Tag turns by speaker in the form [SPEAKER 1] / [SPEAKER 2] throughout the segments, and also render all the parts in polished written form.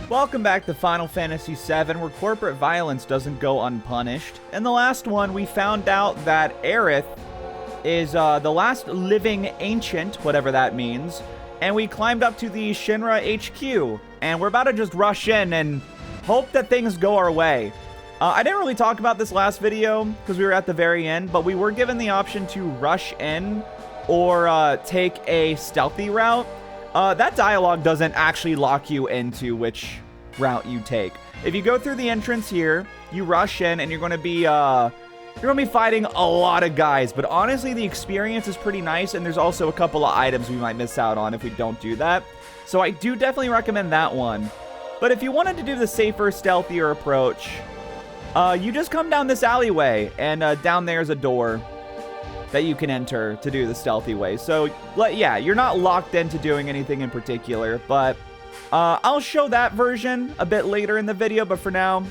[SPEAKER 1] Welcome back to Final Fantasy VII, where corporate violence doesn't go unpunished. In the last one, we found out that Aerith is the last living ancient, whatever that means, and we climbed up to the Shinra HQ, and we're about to just rush in and hope that things go our way. I didn't really talk about this last video because we were at the very end, but we were given the option to rush in or take a stealthy route. That dialogue doesn't actually lock you into which route you take. If you go through the entrance here, you rush in and you're going to be fighting a lot of guys, but honestly the experience is pretty nice, and there's also a couple of items we might miss out on if we don't do that. So I do definitely recommend that one. But if you wanted to do the safer, stealthier approach, you just come down this alleyway, and down there's a door that you can enter to do the stealthy way. So, yeah, you're not locked into doing anything in particular, but I'll show that version a bit later in the video, but for now,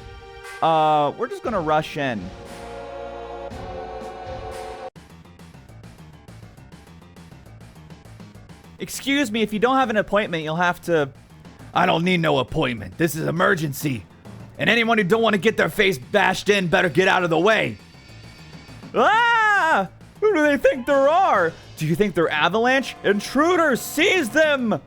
[SPEAKER 1] we're just gonna rush in. Excuse me, if you don't have an appointment, you'll have to... I don't need no appointment. This is emergency. And anyone who don't want to get their face bashed in better get out of the way. Ah! Who do they think there are? Do you think they're Avalanche? Intruders, seize them!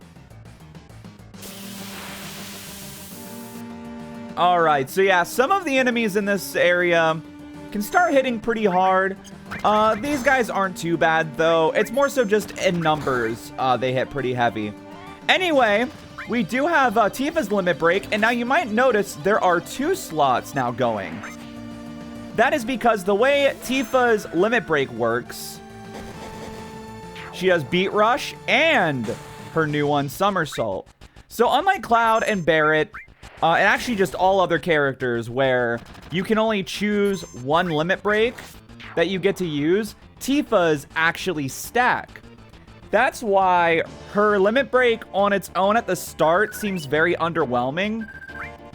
[SPEAKER 1] Alright, so yeah, some of the enemies in this area can start hitting pretty hard. These guys aren't too bad, though. It's more so just in numbers, they hit pretty heavy. Anyway, we do have Tifa's limit break, and now you might notice there are 2 slots now going. That is because the way Tifa's limit break works, she does Beat Rush and her new one, Somersault. So unlike Cloud and Barret, and actually just all other characters where you can only choose one limit break that you get to use, Tifa's actually stack. That's why her limit break on its own at the start seems very underwhelming.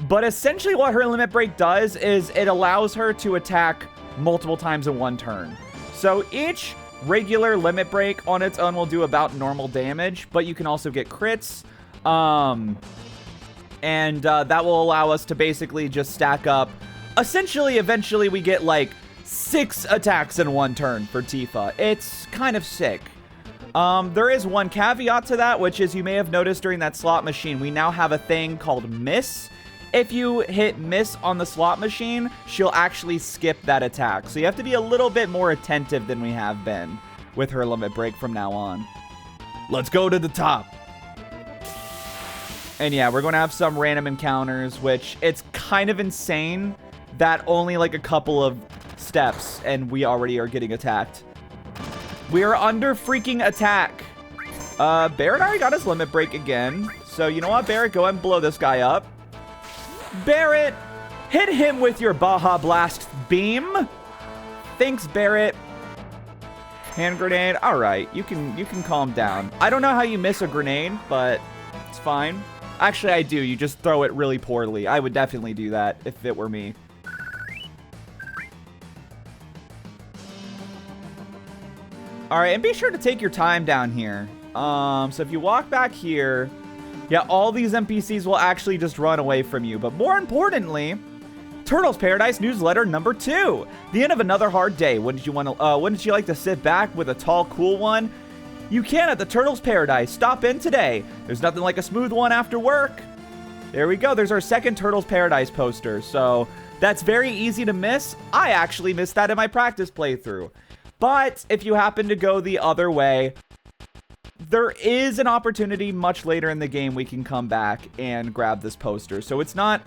[SPEAKER 1] But essentially what her limit break does is it allows her to attack multiple times in one turn. So each regular limit break on its own will do about normal damage, but you can also get crits. And that will allow us to basically just stack up. Essentially, eventually we get like 6 attacks in one turn for Tifa. It's kind of sick. There is one caveat to that, which is you may have noticed during that slot machine, we now have a thing called Miss. If you hit miss on the slot machine, she'll actually skip that attack. So you have to be a little bit more attentive than we have been with her limit break from now on. Let's go to the top. And yeah, we're going to have some random encounters, which it's kind of insane that only like a couple of steps and we already are getting attacked. We are under freaking attack. Barret already got his limit break again. So you know what, Barret? Go ahead and blow this guy up. Barret, hit him with your Baja Blast beam. Thanks, Barret. Hand grenade. All right, you can calm down. I don't know how you miss a grenade, but it's fine. Actually, I do. You just throw it really poorly. I would definitely do that if it were me. All right, and be sure to take your time down here. So if you walk back here, yeah, all these NPCs will actually just run away from you. But more importantly, Turtles Paradise newsletter number 2. The end of another hard day. Wouldn't you like to sit back with a tall, cool one? You can at the Turtles Paradise. Stop in today. There's nothing like a smooth one after work. There we go. There's our second Turtles Paradise poster. So that's very easy to miss. I actually missed that in my practice playthrough. But if you happen to go the other way, there is an opportunity much later in the game we can come back and grab this poster. So it's not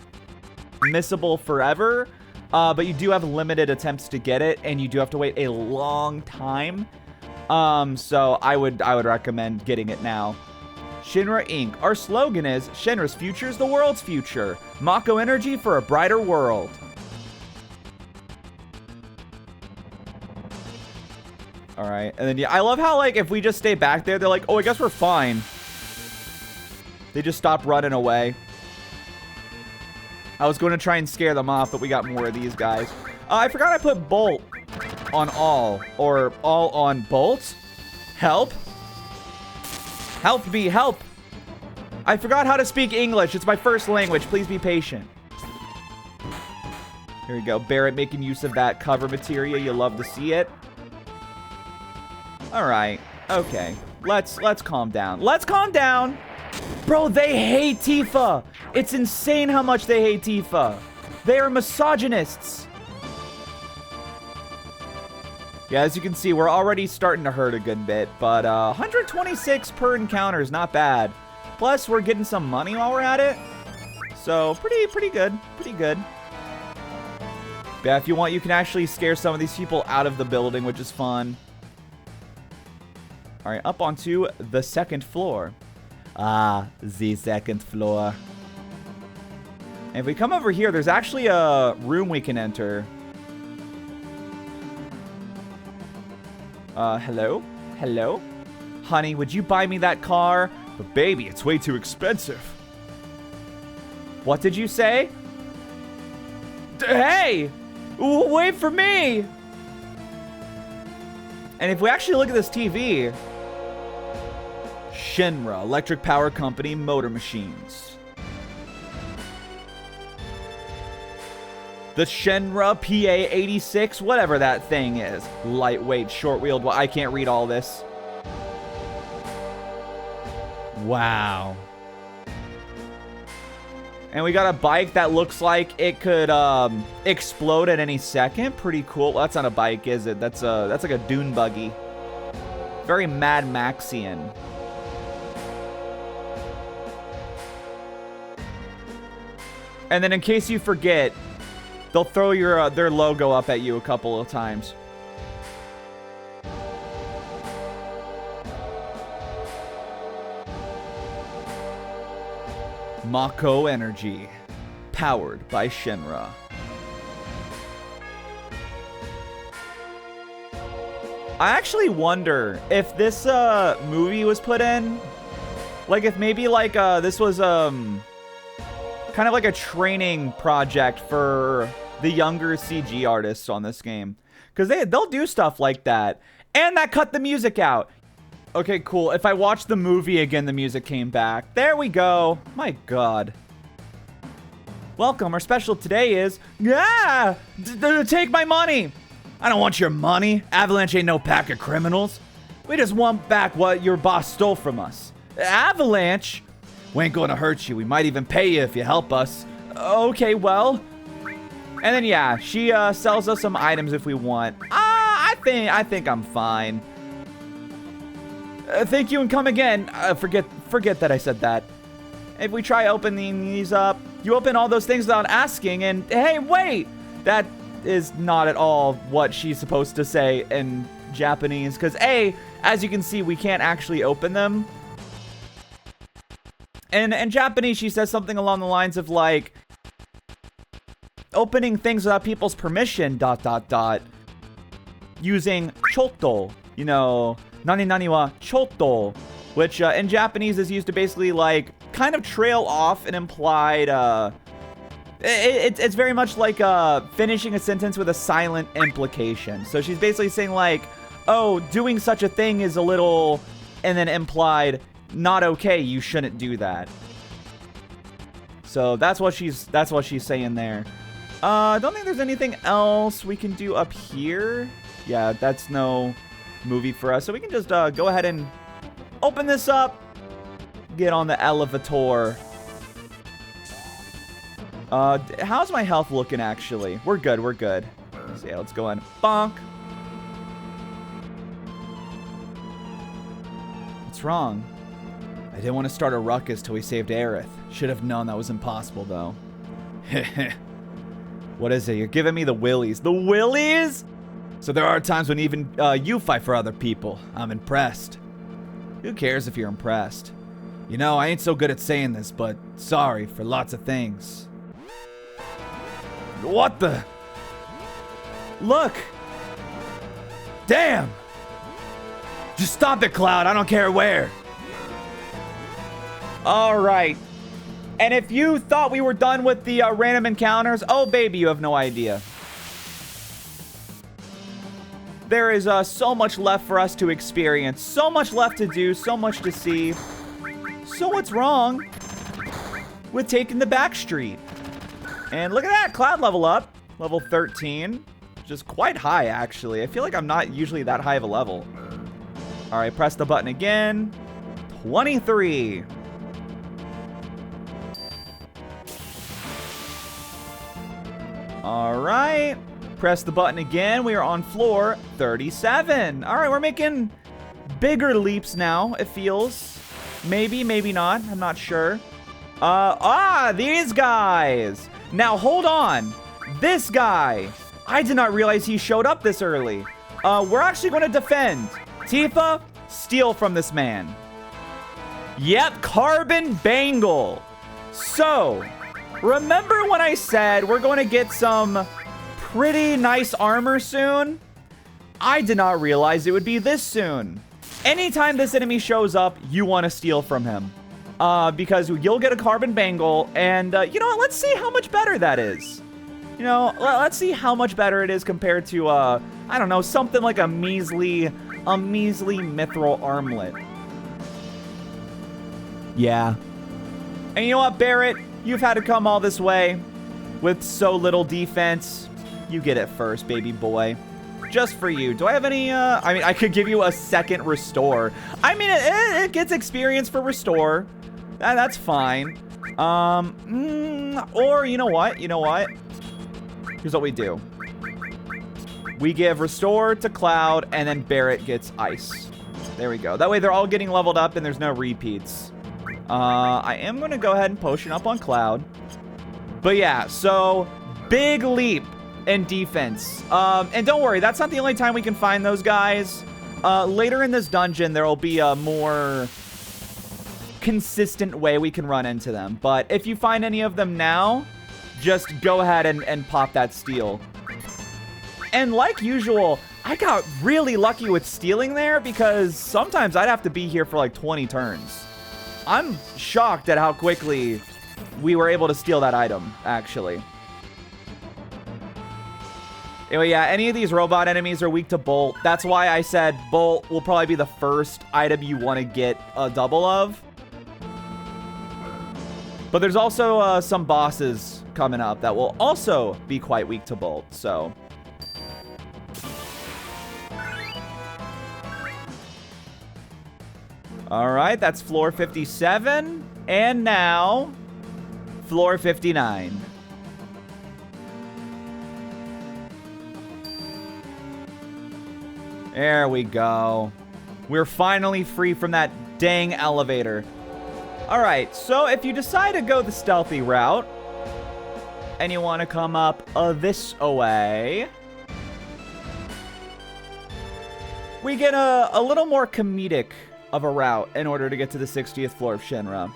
[SPEAKER 1] missable forever, but you do have limited attempts to get it, and you do have to wait a long time. So I would recommend getting it now. Shinra Inc. Our slogan is, Shinra's future is the world's future. Mako energy for a brighter world. All right, and then yeah, I love how like if we just stay back there, they're like, oh, I guess we're fine. They just stop running away. I was going to try and scare them off, but we got more of these guys. I forgot I put Bolt on all, or all on Bolt. Help. Help me, help. I forgot how to speak English. It's my first language. Please be patient. Here we go. Barrett making use of that cover material. You love to see it. All right. Okay. Let's calm down. Let's calm down. Bro, they hate Tifa. It's insane how much they hate Tifa. They are misogynists. Yeah, as you can see, we're already starting to hurt a good bit, but 126 per encounter is not bad. Plus, we're getting some money while we're at it. So, pretty good. Pretty good. Yeah, if you want, you can actually scare some of these people out of the building, which is fun. All right, up onto the second floor. Ah, the second floor. And if we come over here, there's actually a room we can enter. Hello? Hello? Honey, would you buy me that car? But baby, it's way too expensive. What did you say? Hey! Wait for me! And if we actually look at this TV... Shinra, Electric Power Company, Motor Machines. The Shinra PA86, whatever that thing is. Lightweight, short-wheeled, well, I can't read all this. Wow. And we got a bike that looks like it could explode at any second. Pretty cool. Well, that's not a bike, is it? That's like a dune buggy. Very Mad Maxian. And then in case you forget, they'll throw your their logo up at you a couple of times. Mako Energy, powered by Shinra. I actually wonder if this movie was put in, like if maybe like this was kind of like a training project for the younger CG artists on this game, because they'll do stuff like that. And that cut the music out. Okay, cool. If I watch the movie again, the music came back. There we go. My God. Welcome. Our special today is, take my money. I don't want your money. Avalanche ain't no pack of criminals. We just want back what your boss stole from us. Avalanche? We ain't going to hurt you. We might even pay you if you help us. Okay, well. And then, yeah, she sells us some items if we want. I think I'm fine. Thank you and come again. Forget that I said that. If we try opening these up, you open all those things without asking, and hey, wait! That is not at all what she's supposed to say in Japanese, because as you can see, we can't actually open them. And in Japanese, she says something along the lines of like, opening things without people's permission, ... using chotto, you know, nani nani wa chotto, which in Japanese is used to basically like kind of trail off an implied, it's very much like finishing a sentence with a silent implication. So she's basically saying like, oh, doing such a thing is a little, and then implied, not okay, you shouldn't do that. So that's what she's saying there. Don't think there's anything else we can do up here. Yeah, that's no movie for us. So we can just go ahead and open this up. Get on the elevator. How's my health looking, actually? We're good, we're good. Let's see, let's go in. Bonk. What's wrong? I didn't want to start a ruckus till we saved Aerith. Should have known that was impossible, though. What is it? You're giving me the willies. The willies? So there are times when even you fight for other people. I'm impressed. Who cares if you're impressed? You know, I ain't so good at saying this, but sorry for lots of things. What the? Look! Damn! Just stop it, Cloud. I don't care where. Alright. And if you thought we were done with the random encounters, oh baby, you have no idea. There is so much left for us to experience. So much left to do. So much to see. So what's wrong? with taking the back street. And look at that, Cloud level up. Level 13. Just quite high, actually. I feel like I'm not usually that high of a level. All right, press the button again. 23. All right. Press the button again. We are on floor 37. All right, we're making bigger leaps now, it feels. Maybe, maybe not. I'm not sure. These guys. Now, hold on. This guy. I did not realize he showed up this early. We're actually going to defend. Tifa, steal from this man. Yep, Carbon Bangle. So, remember when I said we're going to get some pretty nice armor soon? I did not realize it would be this soon. Anytime this enemy shows up, you want to steal from him. Because you'll get a Carbon Bangle, and you know what? Let's see how much better that is. You know, let's see how much better it is compared to, I don't know, something like a measly mithril armlet. Yeah. And you know what, Barret? You've had to come all this way with so little defense. You get it first, baby boy. Just for you. Do I have any, I mean, I could give you a second restore. I mean, it gets experience for restore. That's fine. Or you know what? Here's what we do. We give restore to Cloud, and then Barret gets ice. There we go. That way they're all getting leveled up, and there's no repeats. I am going to go ahead and potion up on Cloud. But yeah, so big leap in defense. And don't worry, that's not the only time we can find those guys. Later in this dungeon, there will be a more consistent way we can run into them. But if you find any of them now, just go ahead and pop that steal. And like usual, I got really lucky with stealing there because sometimes I'd have to be here for like 20 turns. I'm shocked at how quickly we were able to steal that item, actually. Anyway, yeah, any of these robot enemies are weak to Bolt. That's why I said Bolt will probably be the first item you want to get a double of. But there's also some bosses coming up that will also be quite weak to Bolt, so... All right, that's floor 57. And now, floor 59. There we go. We're finally free from that dang elevator. All right, so if you decide to go the stealthy route, and you want to come up this way, we get a little more comedic of a route in order to get to the 60th floor of Shinra.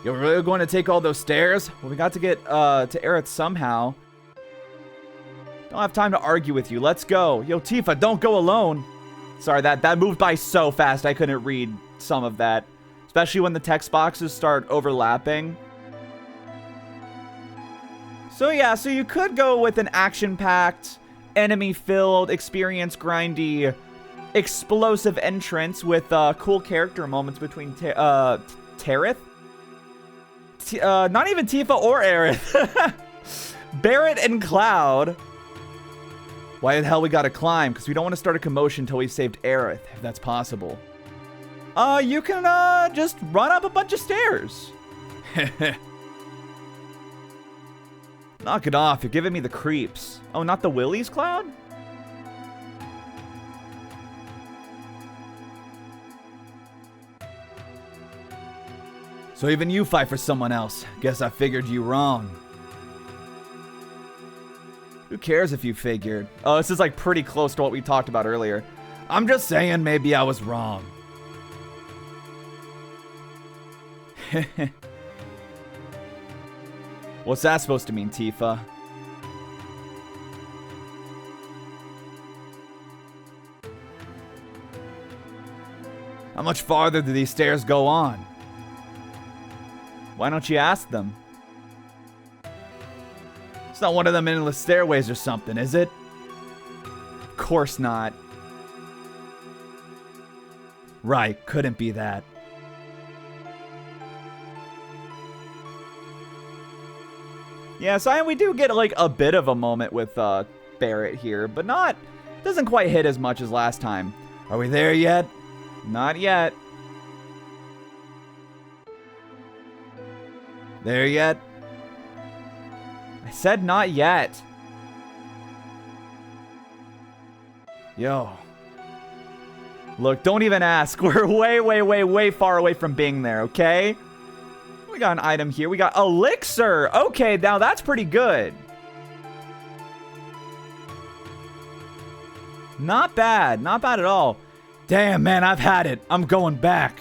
[SPEAKER 1] You're really going to take all those stairs? Well, we got to get to Aerith somehow. Don't have time to argue with you. Let's go. Yo, Tifa, don't go alone. Sorry, that moved by so fast I couldn't read some of that. Especially when the text boxes start overlapping. So yeah, so you could go with an action-packed, enemy-filled, experience-grindy, explosive entrance with cool character moments between Tareth? Not even Tifa or Aerith. Barret and Cloud. Why the hell we gotta climb? Because we don't want to start a commotion until we've saved Aerith, if that's possible. You can just run up a bunch of stairs. Knock it off, you're giving me the creeps. Oh, not the willies, Cloud? So even you fight for someone else. Guess I figured you wrong. Who cares if you figured? Oh, this is like pretty close to what we talked about earlier. I'm just saying maybe I was wrong. What's that supposed to mean, Tifa? How much farther do these stairs go on? Why don't you ask them? It's not one of them endless stairways or something, is it? Of course not. Right, couldn't be that. Yeah, so we do get like a bit of a moment with Barrett here, but doesn't quite hit as much as last time. Are we there yet? Not yet. There yet? I said not yet. Yo. Look, don't even ask. We're way far away from being there, okay? We got an item here. We got elixir. Okay, now that's pretty good. Not bad. Not bad at all. Damn, man, I've had it. I'm going back.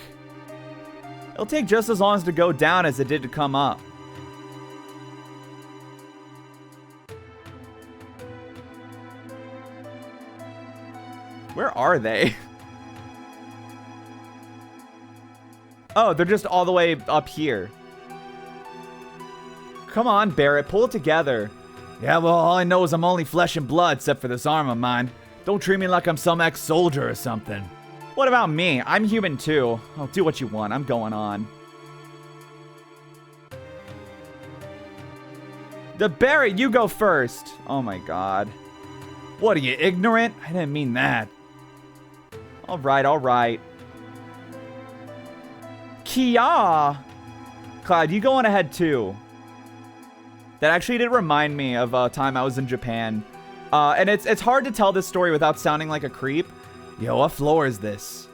[SPEAKER 1] It'll take just as long to go down as it did to come up. Where are they? Oh, they're just all the way up here. Come on, Barrett, pull it together. Yeah, well, all I know is I'm only flesh and blood, except for this arm of mine. Don't treat me like I'm some ex-soldier or something. What about me? I'm human too. I'll do what you want. I'm going on. The Barrett, you go first. Oh my god. What, are you ignorant? I didn't mean that. Alright, alright. Kia! Cloud, you go on ahead too. That actually did remind me of a time I was in Japan. And it's hard to tell this story without sounding like a creep. Yo, what floor is this?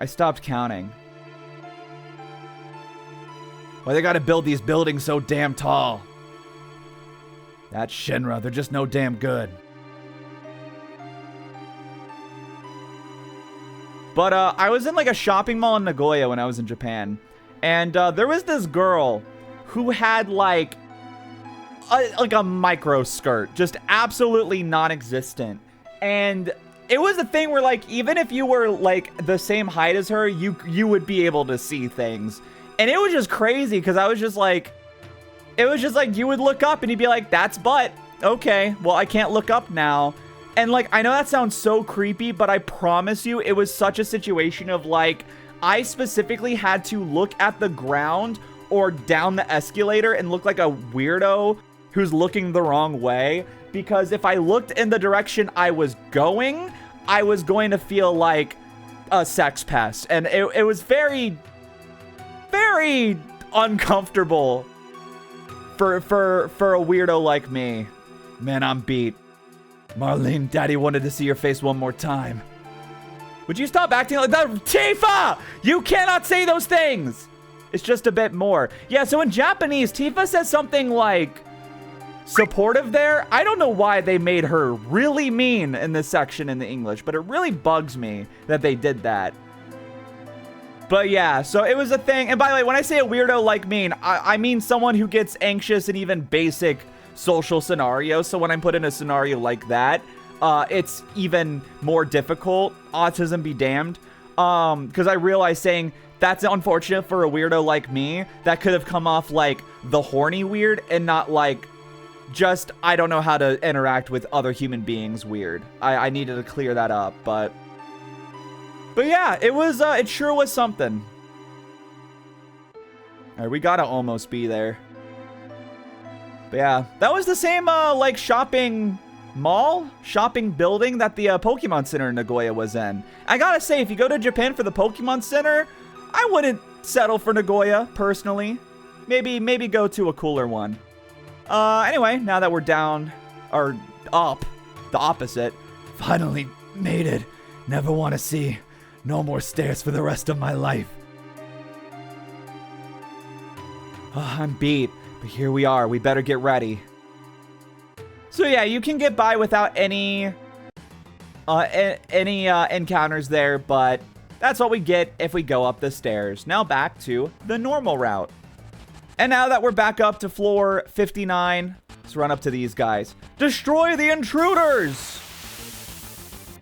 [SPEAKER 1] I stopped counting. Why they gotta build these buildings so damn tall? That's Shinra, they're just no damn good. But I was in like a shopping mall in Nagoya when I was in Japan. And there was this girl who had like a micro skirt, just absolutely non-existent. And it was a thing where like even if you were like the same height as her, you would be able to see things. And it was just crazy because I was just like, it was just like you would look up and you'd be like, that's butt. Okay, well I can't look up now. And like, I know that sounds so creepy, but I promise you it was such a situation of like, I specifically had to look at the ground or down the escalator and look like a weirdo who's looking the wrong way. Because if I looked in the direction I was going to feel like a sex pest. And it was very, very uncomfortable for a weirdo like me. Man, I'm beat. Marlene, Daddy wanted to see your face one more time. Would you stop acting like that? Tifa! You cannot say those things! It's just a bit more. Yeah, so in Japanese, Tifa says something like supportive there. I don't know why they made her really mean in this section in the English, but it really bugs me that they did that. But yeah, so it was a thing. And by the way, when I say a weirdo like me, I mean someone who gets anxious in even basic social scenarios. So when I'm put in a scenario like that, it's even more difficult. Autism be damned. Because I realize saying that's unfortunate for a weirdo like me, that could have come off like the horny weird and not like just I don't know how to interact with other human beings weird. I needed to clear that up, but yeah, it was it sure was something. All right, we gotta almost be there. But yeah, that was the same like shopping building that the Pokemon Center in Nagoya was in. I gotta say, if you go to Japan for the Pokemon Center, I wouldn't settle for Nagoya personally. Maybe go to a cooler one. Anyway, now that we're down or up, the opposite. Finally made it. Never want to see no more stairs for the rest of my life. Oh, I'm beat. But here we are. We better get ready. So yeah, you can get by without any encounters there, but that's what we get if we go up the stairs. Now back to the normal route. And now that we're back up to floor 59, let's run up to these guys. Destroy the intruders!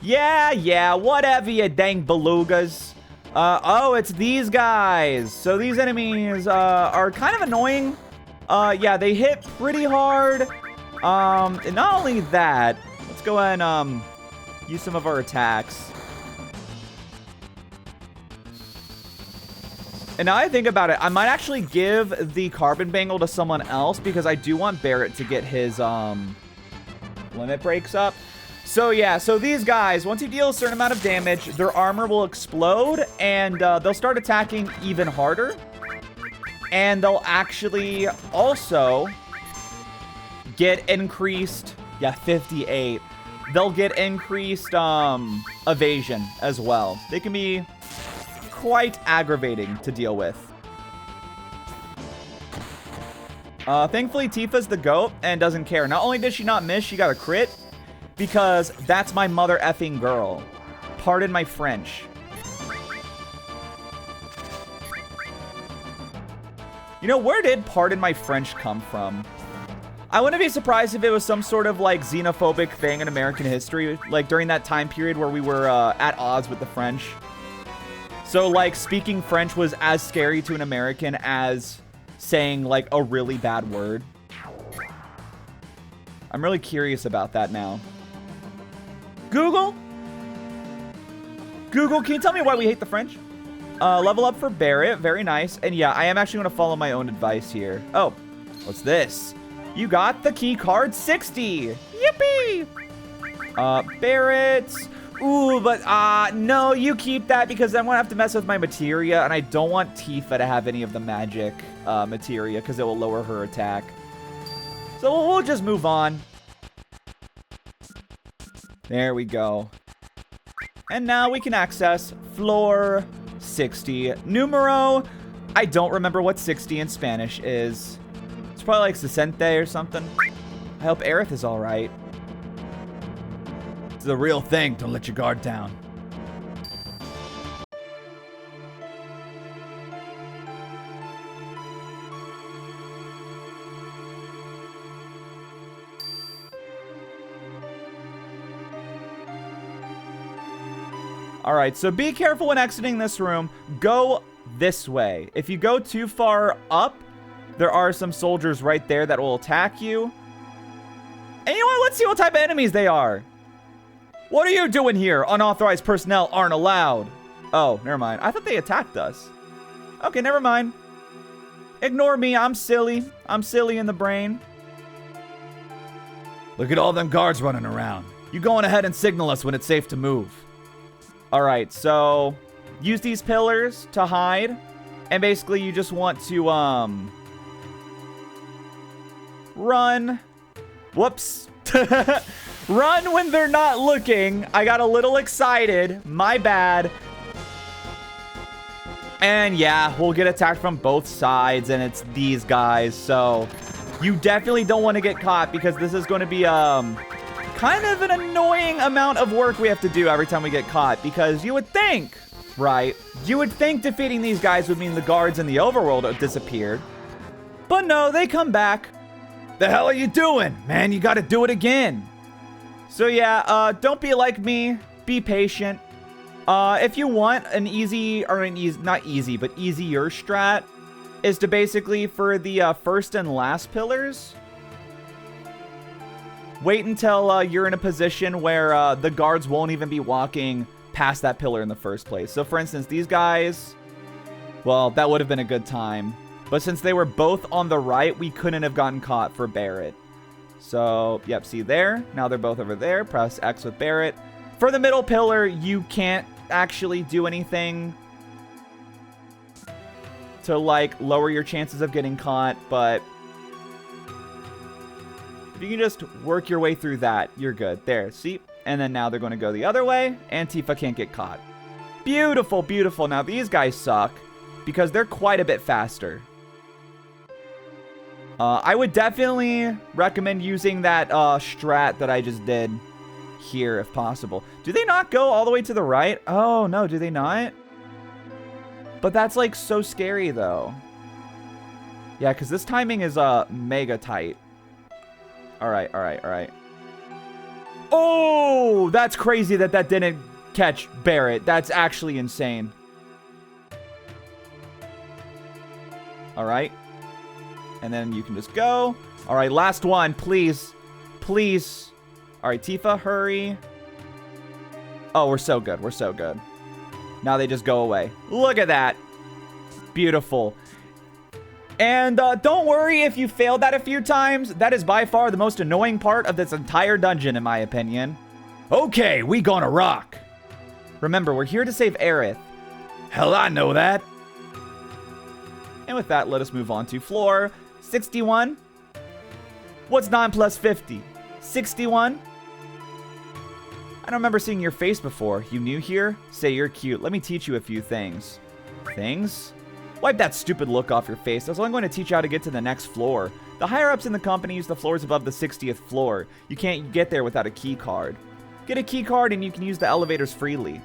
[SPEAKER 1] Yeah, whatever, you dang belugas. Oh, it's these guys. So these enemies are kind of annoying. Yeah, they hit pretty hard. And not only that, let's go ahead and use some of our attacks. And now I think about it, I might actually give the carbon bangle to someone else because I do want Barrett to get his limit breaks up. So yeah, so these guys, once you deal a certain amount of damage, their armor will explode and they'll start attacking even harder. And they'll actually also get increased, yeah, 58. They'll get increased evasion as well. They can be quite aggravating to deal with. Thankfully, Tifa's the GOAT and doesn't care. Not only did she not miss, she got a crit because that's my mother effing girl. Pardon my French. You know, where did pardon my French come from? I wouldn't be surprised if it was some sort of like xenophobic thing in American history, like during that time period where we were at odds with the French. So, like, speaking French was as scary to an American as saying, like, a really bad word. I'm really curious about that now. Google? Google, can you tell me why we hate the French? Level up for Barrett. Very nice. And yeah, I am actually going to follow my own advice here. Oh, what's this? You got the key card 60. Yippee! Barrett... Ooh, but, no, you keep that because I'm going to have to mess with my materia, and I don't want Tifa to have any of the magic materia because it will lower her attack. So we'll just move on. There we go. And now we can access floor 60. Numero, I don't remember what 60 in Spanish is. It's probably like sesente or something. I hope Aerith is all right. It's the real thing. Don't let your guard down. All right, so be careful when exiting this room. Go this way. If you go too far up, there are some soldiers right there that will attack you. And you know what? Let's see what type of enemies they are. What are you doing here? Unauthorized personnel aren't allowed. Oh, never mind. I thought they attacked us. Okay, never mind. Ignore me. I'm silly. I'm silly in the brain. Look at all them guards running around. You going ahead and signal us when it's safe to move. All right, so use these pillars to hide. And basically you just want to, run. Whoops. Run when they're not looking. I got a little excited. My bad. And yeah, we'll get attacked from both sides, and it's these guys. So you definitely don't want to get caught because this is going to be kind of an annoying amount of work we have to do every time we get caught. Because you would think, right? You would think defeating these guys would mean the guards in the overworld have disappeared. But no, they come back. The hell are you doing? Man, you got to do it again. So yeah, don't be like me. Be patient. If you want an easy, or not easy, but easier strat, is to basically, for the first and last pillars, wait until you're in a position where the guards won't even be walking past that pillar in the first place. So for instance, these guys, well, that would have been a good time. But since they were both on the right, we couldn't have gotten caught for Barrett. So, yep, see there? Now they're both over there. Press X with Barrett. For the middle pillar, you can't actually do anything to, like, lower your chances of getting caught, but if you can just work your way through that, you're good. There, see? And then now they're going to go the other way, and Tifa can't get caught. Beautiful, beautiful. Now, these guys suck because they're quite a bit faster. I would definitely recommend using that strat that I just did here if possible. Do they not go all the way to the right? Oh, no, do they not? But that's like so scary though. Yeah, because this timing is mega tight. All right, all right, all right. Oh, that's crazy that that didn't catch Barrett. That's actually insane. All right. And then you can just go. All right, last one, please. Please. All right, Tifa, hurry. Oh, we're so good. We're so good. Now they just go away. Look at that. Beautiful. And don't worry if you failed that a few times. That is by far the most annoying part of this entire dungeon, in my opinion. Okay, we gonna rock. Remember, we're here to save Aerith. Hell, I know that. And with that, let us move on to floor 61. What's 9 plus 50? 61? I don't remember seeing your face before. You new here? Say you're cute. Let me teach you a few things. Things? Wipe that stupid look off your face. I was only going to teach you how to get to the next floor. The higher-ups in the company use the floors above the 60th floor. You can't get there without a key card. Get a key card and you can use the elevators freely.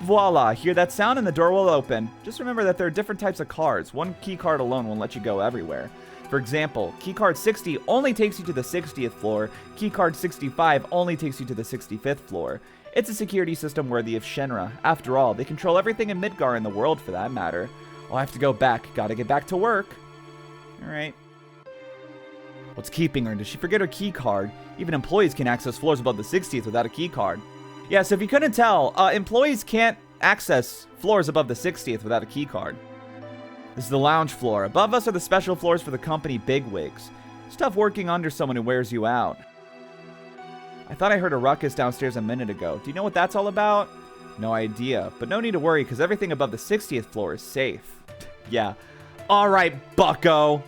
[SPEAKER 1] Voila, hear that sound and the door will open. Just remember that there are different types of cards. One key card alone won't let you go everywhere. For example, key card 60 only takes you to the 60th floor. Key card 65 only takes you to the 65th floor. It's a security system worthy of Shinra. After all, they control everything in Midgar and the world for that matter. Oh, I have to go back. Gotta get back to work. Alright. What's keeping her? Did she forget her key card? Even employees can access floors above the 60th without a key card. Yeah, so if you couldn't tell, employees can't access floors above the 60th without a key card. This is the lounge floor. Above us are the special floors for the company bigwigs. It's tough working under someone who wears you out. I thought I heard a ruckus downstairs a minute ago. Do you know what that's all about? No idea, but no need to worry because everything above the 60th floor is safe. Yeah. All right, bucko.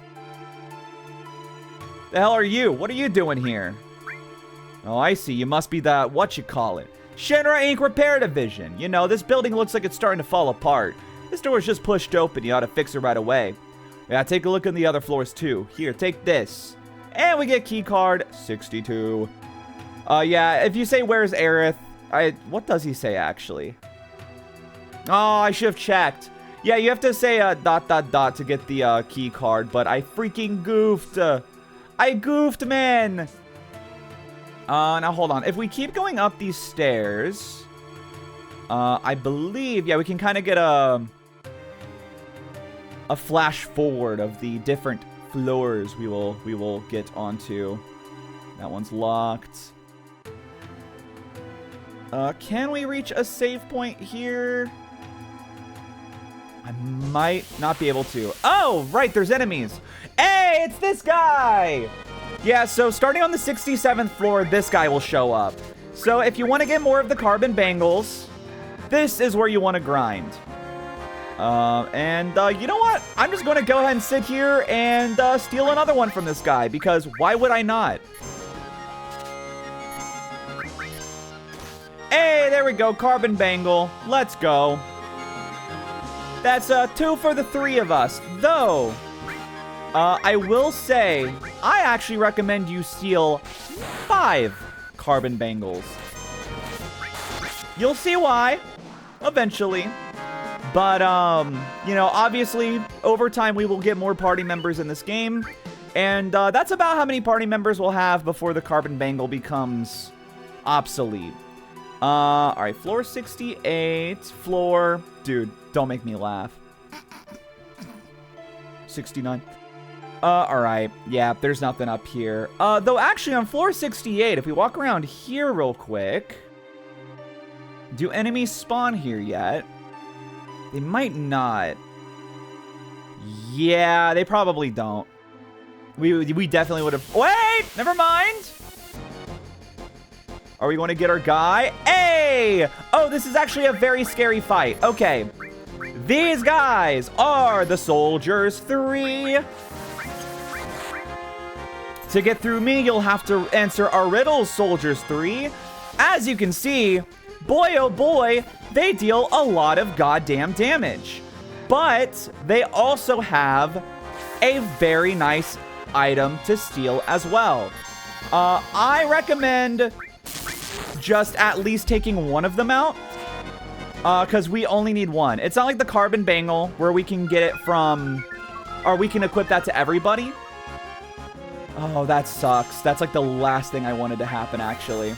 [SPEAKER 1] The hell are you? What are you doing here? Oh, I see. You must be the whatchamacallit. Shinra Inc. Repair Division. You know, this building looks like it's starting to fall apart. This door is just pushed open. You ought to fix it right away. Yeah, take a look in the other floors too. Here, take this. And we get key card 62. Yeah, if you say where's Aerith, what does he say actually? Oh, I should have checked. Yeah, you have to say dot to get the key card, but I freaking goofed. I goofed, man. Now hold on. If we keep going up these stairs, I believe, yeah, we can kind of get a flash forward of the different floors we will get onto. That one's locked. Can we reach a save point here? I might not be able to. Oh, right, there's enemies. Hey, it's this guy! Yeah, so starting on the 67th floor, this guy will show up. So if you want to get more of the carbon bangles, this is where you want to grind. You know what? I'm just going to go ahead and sit here and steal another one from this guy, because why would I not? Hey, there we go, carbon bangle. Let's go. That's 2 for the 3 of us. Though, I will say, I actually recommend you steal 5 carbon bangles. You'll see why, eventually. But, you know, obviously, over time, we will get more party members in this game. And that's about how many party members we'll have before the carbon bangle becomes obsolete. Alright, floor 68, floor... Dude, don't make me laugh. 69. Alright, yeah, there's nothing up here. Though actually on floor 68, if we walk around here real quick... Do enemies spawn here yet? They might not. Yeah, they probably don't. We definitely would have... Wait! Never mind! Are we going to get our guy? Hey! Oh, this is actually a very scary fight. Okay. These guys are the Soldiers 3. To get through me, you'll have to answer our riddles, Soldiers 3. As you can see, boy oh boy, they deal a lot of goddamn damage. But they also have a very nice item to steal as well. I recommend just at least taking one of them out, because we only need one. It's not like the carbon bangle where we can get it from, or we can equip that to everybody. Oh, that sucks. That's like the last thing I wanted to happen, actually.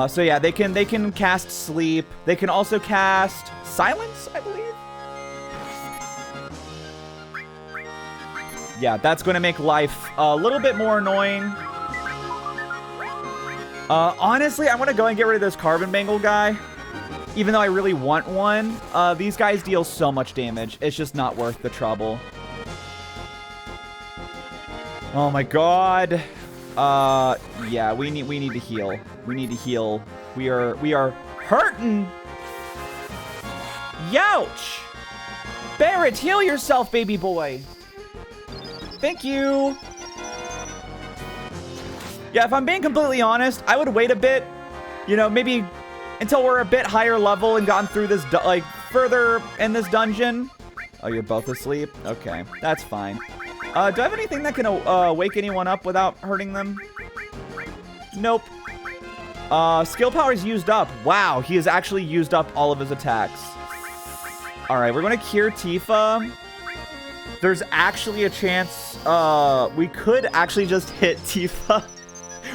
[SPEAKER 1] So yeah, they can cast sleep. They can also cast silence, I believe. Yeah, that's going to make life a little bit more annoying. Honestly, I want to go and get rid of this carbon bangle guy. Even though I really want one, these guys deal so much damage. It's just not worth the trouble. Oh my god. Yeah, we need to heal. We need to heal. We are hurting. Youch! Barrett, heal yourself, baby boy. Thank you. Yeah, if I'm being completely honest, I would wait a bit. You know, maybe until we're a bit higher level and gotten through this, like, further in this dungeon. Oh, you're both asleep? Okay, that's fine. Do I have anything that can wake anyone up without hurting them? Nope. Skill power is used up. Wow, he has actually used up all of his attacks. All right, we're going to cure Tifa. There's actually a chance we could actually just hit Tifa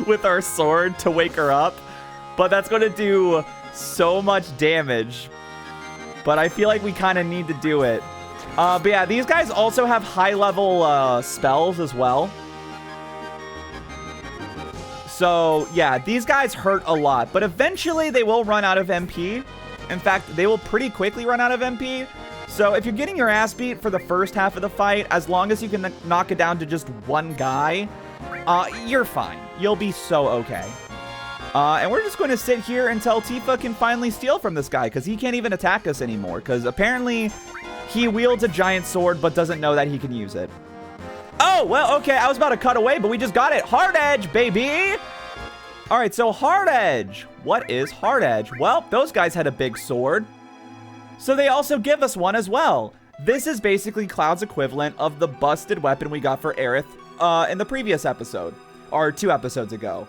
[SPEAKER 1] with our sword to wake her up. But that's going to do so much damage. But I feel like we kind of need to do it. But yeah, these guys also have high-level spells as well. So yeah, these guys hurt a lot. But eventually they will run out of MP. In fact, they will pretty quickly run out of MP. So if you're getting your ass beat for the first half of the fight, as long as you can knock it down to just one guy, you're fine. You'll be so okay. And we're just going to sit here until Tifa can finally steal from this guy, because he can't even attack us anymore, because apparently he wields a giant sword but doesn't know that he can use it. Oh, well, okay, I was about to cut away, but we just got it. Hard Edge, baby! All right, so Hard Edge. What is Hard Edge? Well, those guys had a big sword, so they also give us one as well. This is basically Cloud's equivalent of the busted weapon we got for Aerith in the previous episode, or 2 episodes ago.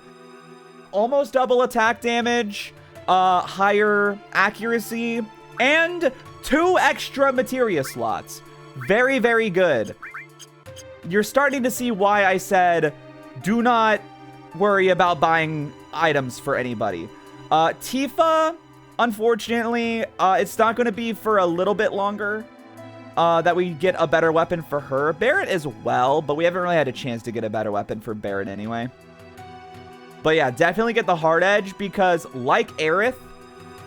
[SPEAKER 1] Almost double attack damage, higher accuracy, and 2 extra materia slots. Very, very good. You're starting to see why I said, do not worry about buying items for anybody. Tifa, unfortunately, it's not going to be for a little bit longer that we get a better weapon for her. Barrett as well, but we haven't really had a chance to get a better weapon for Barrett anyway. But yeah, definitely get the Hard Edge, because like Aerith,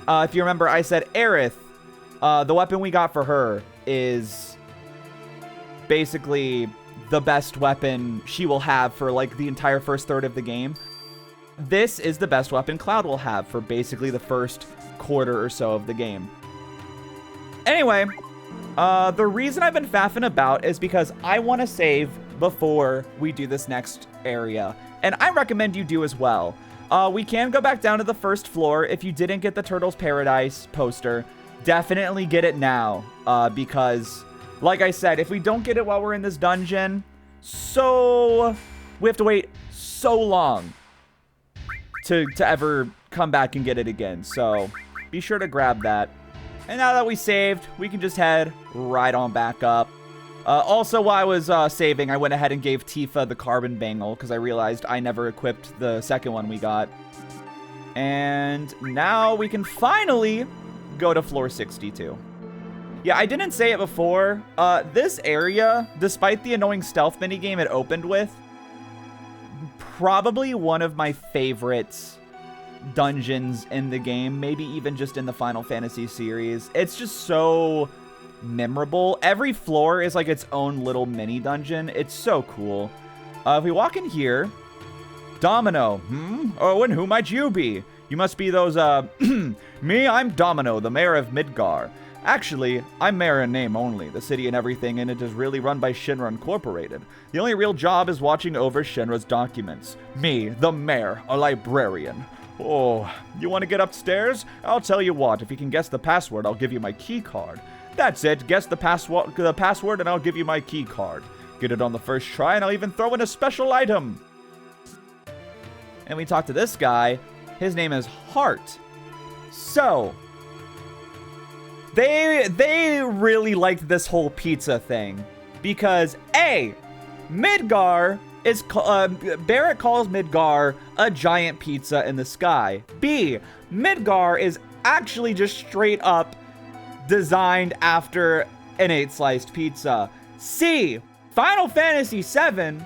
[SPEAKER 1] if you remember, I said Aerith, the weapon we got for her is basically the best weapon she will have for like the entire first third of the game. This is the best weapon Cloud will have for basically the first quarter or so of the game. Anyway, the reason I've been faffing about is because I want to save before we do this next area. And I recommend you do as well. We can go back down to the first floor. If you didn't get the Turtles Paradise poster, definitely get it now. Because, like I said, if we don't get it while we're in this dungeon, we have to wait so long to ever come back and get it again. So be sure to grab that. And now that we saved, we can just head right on back up. Also, while I was saving, I went ahead and gave Tifa the carbon bangle because I realized I never equipped the second one we got. And now we can finally go to floor 62. Yeah, I didn't say it before. This area, despite the annoying stealth minigame it opened with, probably one of my favorites dungeons in the game, maybe even just in the Final Fantasy series. It's just so memorable. Every floor is like its own little mini dungeon. It's so cool. If we walk in here, Domino. Oh, and who might you be? You must be those, me, I'm Domino, the mayor of Midgar. Actually, I'm mayor in name only. The city and everything in it is really run by Shinra Incorporated. The only real job is watching over Shinra's documents. Me, the mayor, a librarian. Oh, you want to get upstairs? I'll tell you what, if you can guess the password, I'll give you my key card. That's it, guess the password and I'll give you my key card. Get it on the first try and I'll even throw in a special item. And we talk to this guy. His name is Hart. So, they really liked this whole pizza thing. Because, A, Midgar is, Barrett calls Midgar a giant pizza in the sky. B, Midgar is actually just straight up designed after an 8-sliced pizza. C, Final Fantasy VII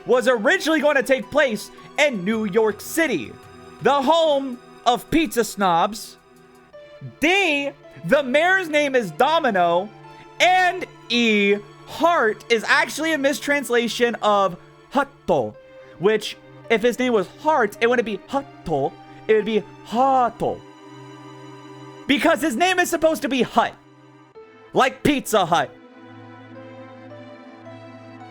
[SPEAKER 1] was originally going to take place in New York City, the home of pizza snobs D, the mayor's name is Domino. And E, Heart is actually a mistranslation of Hatto, which if his name was Heart, it wouldn't be Hatto, it would be Hato. Because his name is supposed to be Hut. Like Pizza Hut.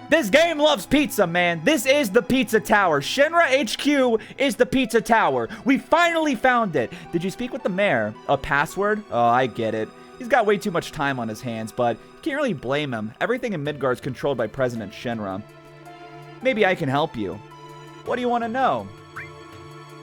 [SPEAKER 1] This game loves pizza, man. This is the pizza tower. Shinra HQ is the pizza tower. We finally found it. Did you speak with the mayor? A password? Oh, I get it. He's got way too much time on his hands, but you can't really blame him. Everything in Midgar is controlled by President Shinra. Maybe I can help you. What do you want to know?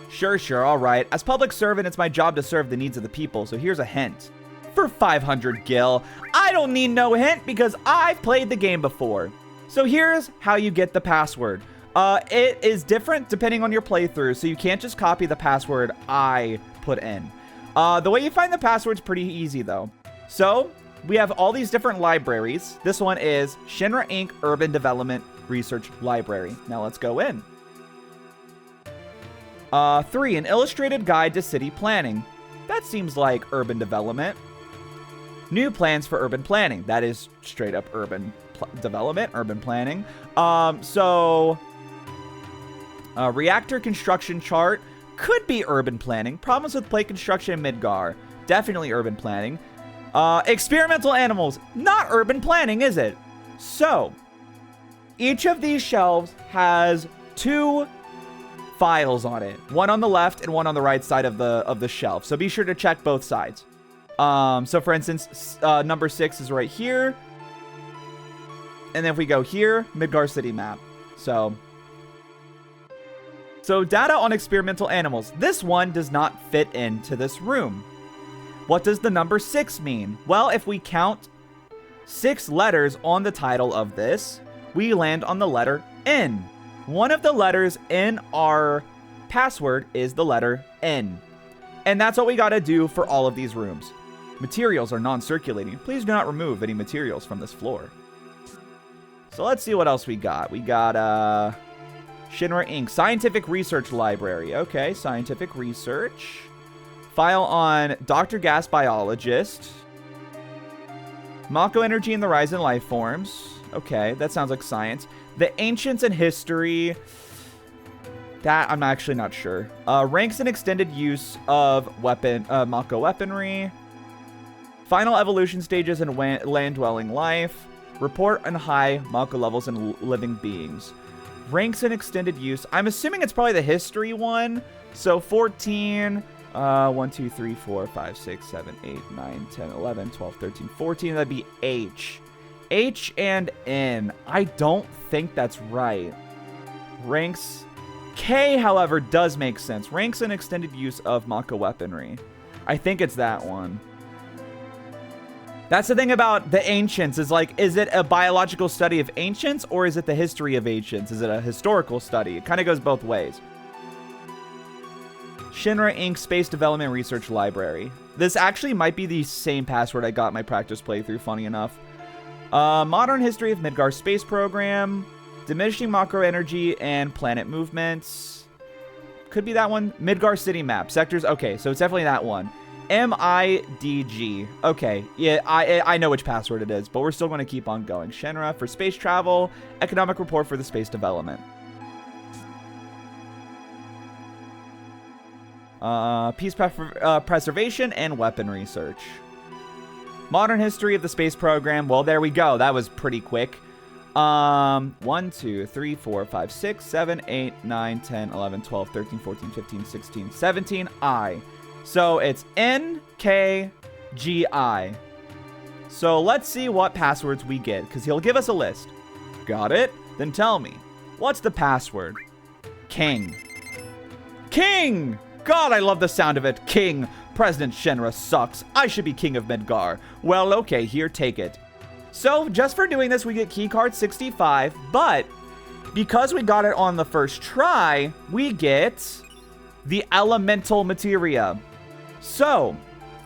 [SPEAKER 1] Sure, all right. As public servant, it's my job to serve the needs of the people, so here's a hint. For 500 gil, I don't need no hint because I've played the game before. So here's how you get the password. It is different depending on your playthrough, so you can't just copy the password I put in. The way you find the password is pretty easy, though. So we have all these different libraries. This one is Shinra Inc. Urban Development Research Library. Now let's go in. 3, an illustrated guide to city planning. That seems like urban development. New plans for urban planning. That is straight up urban development, urban planning. Reactor construction chart could be urban planning. Problems with plate construction in Midgar. Definitely urban planning. Experimental animals. Not urban planning, is it? So, each of these shelves has 2 files on it. One on the left and one on the right side of the shelf. So be sure to check both sides. So for instance, number 6 is right here. And then if we go here, Midgar City map. So data on experimental animals. This one does not fit into this room. What does the number 6 mean? Well, if we count 6 letters on the title of this, we land on the letter N. One of the letters in our password is the letter N. And that's what we gotta do for all of these rooms. Materials are non-circulating. Please do not remove any materials from this floor. So let's see what else we got. We got, Shinra Inc. Scientific Research Library. Okay, scientific research. File on Dr. Gas Biologist. Mako Energy and the Rise in Life Forms. Okay, that sounds like science. The Ancients and History. That, I'm actually not sure. Ranks and extended use of Mako weaponry. Final evolution stages in land-dwelling life. Report on high Mako levels in living beings. Ranks and extended use. I'm assuming it's probably the history one. So 14, 1, 2, 3, 4, 5, 6, 7, 8, 9, 10, 11, 12, 13, 14. That'd be H. H and N. I don't think that's right. Ranks. K, however, does make sense. Ranks and extended use of Mako weaponry. I think it's that one. That's the thing about the Ancients is like, is it a biological study of ancients or is it the history of ancients? Is it a historical study? It kind of goes both ways. Shinra Inc. Space Development Research Library. This actually might be the same password I got in my practice playthrough, funny enough. Modern History of Midgar Space Program. Diminishing Mako Energy and Planet Movements. Could be that one. Midgar City Map. Sectors. Okay, so it's definitely that one. MIDG. Okay, yeah, I know which password it is, but we're still going to keep on going. Shinra for space travel. Economic report for the space development. Peace preservation and weapon research. Modern history of the space program. Well, there we go. That was pretty quick. 1, 2, 3, 4, 5, 6, 7, 8, 9, 10, 11, 12, 13, 14, 15, 16, 17, I. So it's NKGI. So let's see what passwords we get, because he'll give us a list. Got it? Then tell me. What's the password? King. King! God, I love the sound of it. King. President Shinra sucks. I should be king of Midgar. Well, okay, here, take it. So, just for doing this, we get keycard 65, but because we got it on the first try, we get the elemental materia. So,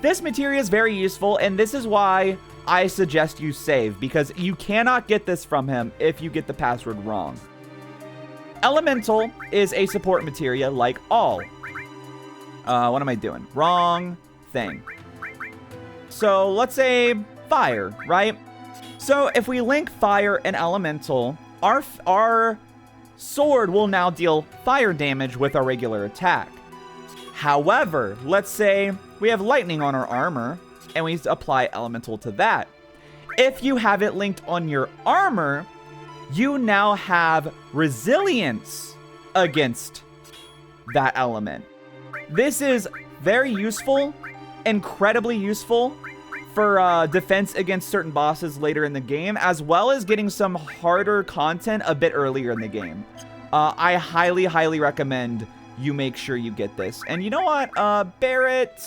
[SPEAKER 1] this materia is very useful, and this is why I suggest you save, because you cannot get this from him if you get the password wrong. Elemental is a support materia like all. What am I doing? Wrong thing. So let's say fire, right? So if we link fire and elemental, our sword will now deal fire damage with our regular attack. However, let's say we have lightning on our armor and we apply elemental to that. If you have it linked on your armor, you now have resilience against that element. This is very useful, incredibly useful for defense against certain bosses later in the game, as well as getting some harder content a bit earlier in the game. I highly, highly recommend you make sure you get this. And you know what? Barret,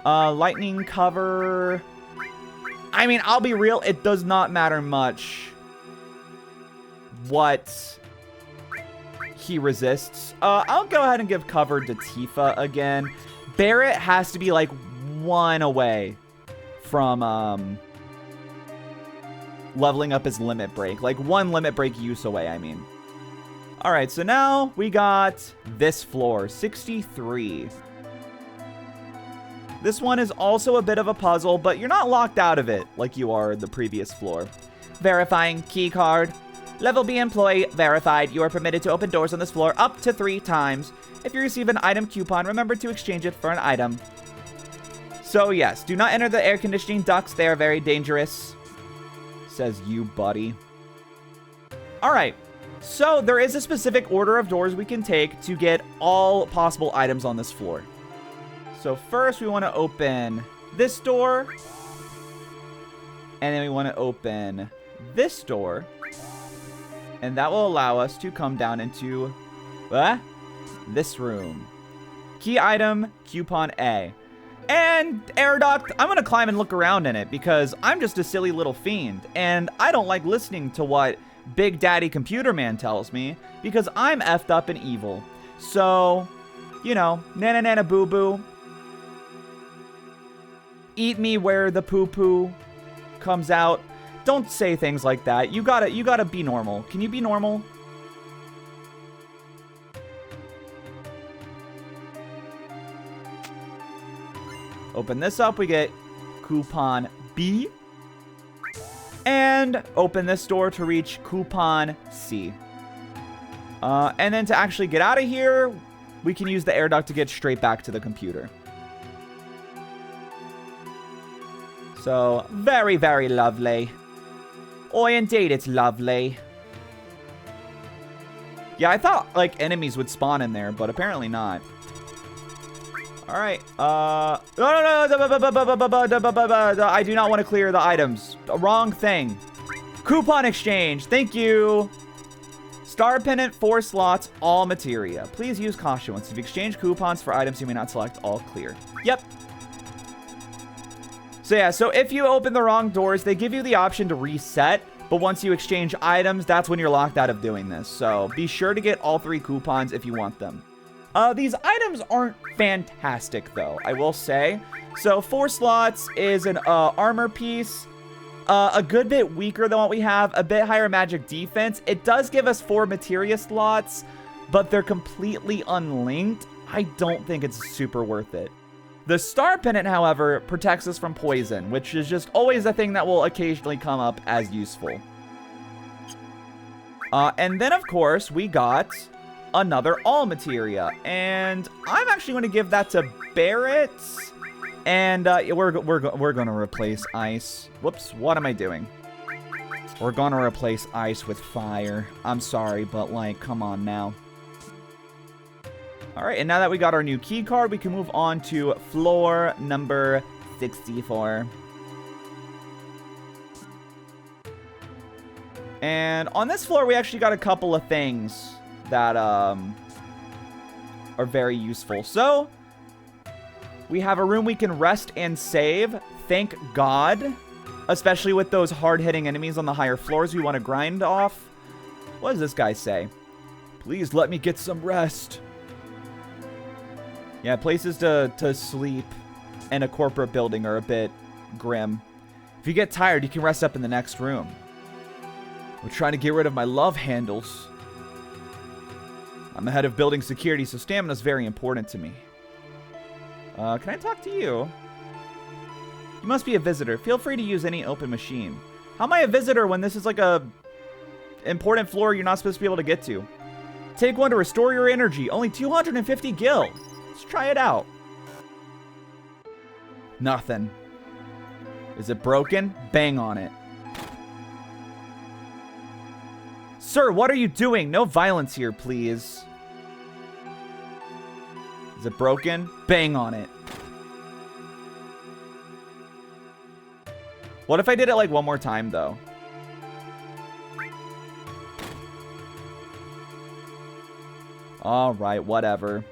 [SPEAKER 1] lightning cover. I mean, I'll be real, it does not matter much what he resists. I'll go ahead and give cover to Tifa again. Barret has to be like 1 away from leveling up his limit break. Like 1 limit break use away, I mean. Alright, so now we got this floor, 63. This one is also a bit of a puzzle, but you're not locked out of it like you are the previous floor. Verifying key card. Level B employee verified. You are permitted to open doors on this floor up to 3 times. If you receive an item coupon, remember to exchange it for an item. So yes, do not enter the air conditioning ducts. They are very dangerous. Says you, buddy. Alright, so there is a specific order of doors we can take to get all possible items on this floor. So first we want to open this door. And then we want to open this door. And that will allow us to come down into this room. Key item, coupon A. And air duct, I'm going to climb and look around in it because I'm just a silly little fiend. And I don't like listening to what Big Daddy Computer Man tells me because I'm effed up and evil. So, you know, nana nana boo boo. Eat me where the poo poo comes out. Don't say things like that. You gotta be normal. Can you be normal? Open this up, we get coupon B. And open this door to reach coupon C. And then to actually get out of here, we can use the air duct to get straight back to the computer. So, very, very lovely. Oh, indeed, it's lovely. Yeah, I thought, like, enemies would spawn in there, but apparently not. Alright, no, I do not want to clear the items. Wrong thing. Coupon exchange, thank you. Star Pennant, 4 slots, all materia. Please use caution. Once you've exchanged coupons for items, you may not select all clear. Yep. So yeah, so if you open the wrong doors, they give you the option to reset. But once you exchange items, that's when you're locked out of doing this. So be sure to get all 3 coupons if you want them. These items aren't fantastic, though, I will say. So 4 slots is an armor piece. A good bit weaker than what we have. A bit higher magic defense. It does give us 4 materia slots, but they're completely unlinked. I don't think it's super worth it. The Star Pennant, however, protects us from poison, which is just always a thing that will occasionally come up as useful. And then, of course, we got another all materia, and I'm actually going to give that to Barret, and we're going to replace ice. Whoops, what am I doing? We're going to replace ice with fire. I'm sorry, but, like, come on now. Alright, and now that we got our new key card, we can move on to floor number 64. And on this floor, we actually got a couple of things that are very useful. So, we have a room we can rest and save. Thank God. Especially with those hard-hitting enemies on the higher floors we want to grind off. What does this guy say? Please let me get some rest. Yeah, places to sleep in a corporate building are a bit grim. If you get tired, you can rest up in the next room. We're trying to get rid of my love handles. I'm the head of building security, so stamina is very important to me. Can I talk to you? You must be a visitor. Feel free to use any open machine. How am I a visitor when this is like a important floor you're not supposed to be able to get to? Take one to restore your energy. Only 250 gil. Let's try it out. Nothing. Is it broken? Bang on it. Sir, what are you doing? No violence here, please. Is it broken? Bang on it. What if I did it like one more time, though? All right, whatever.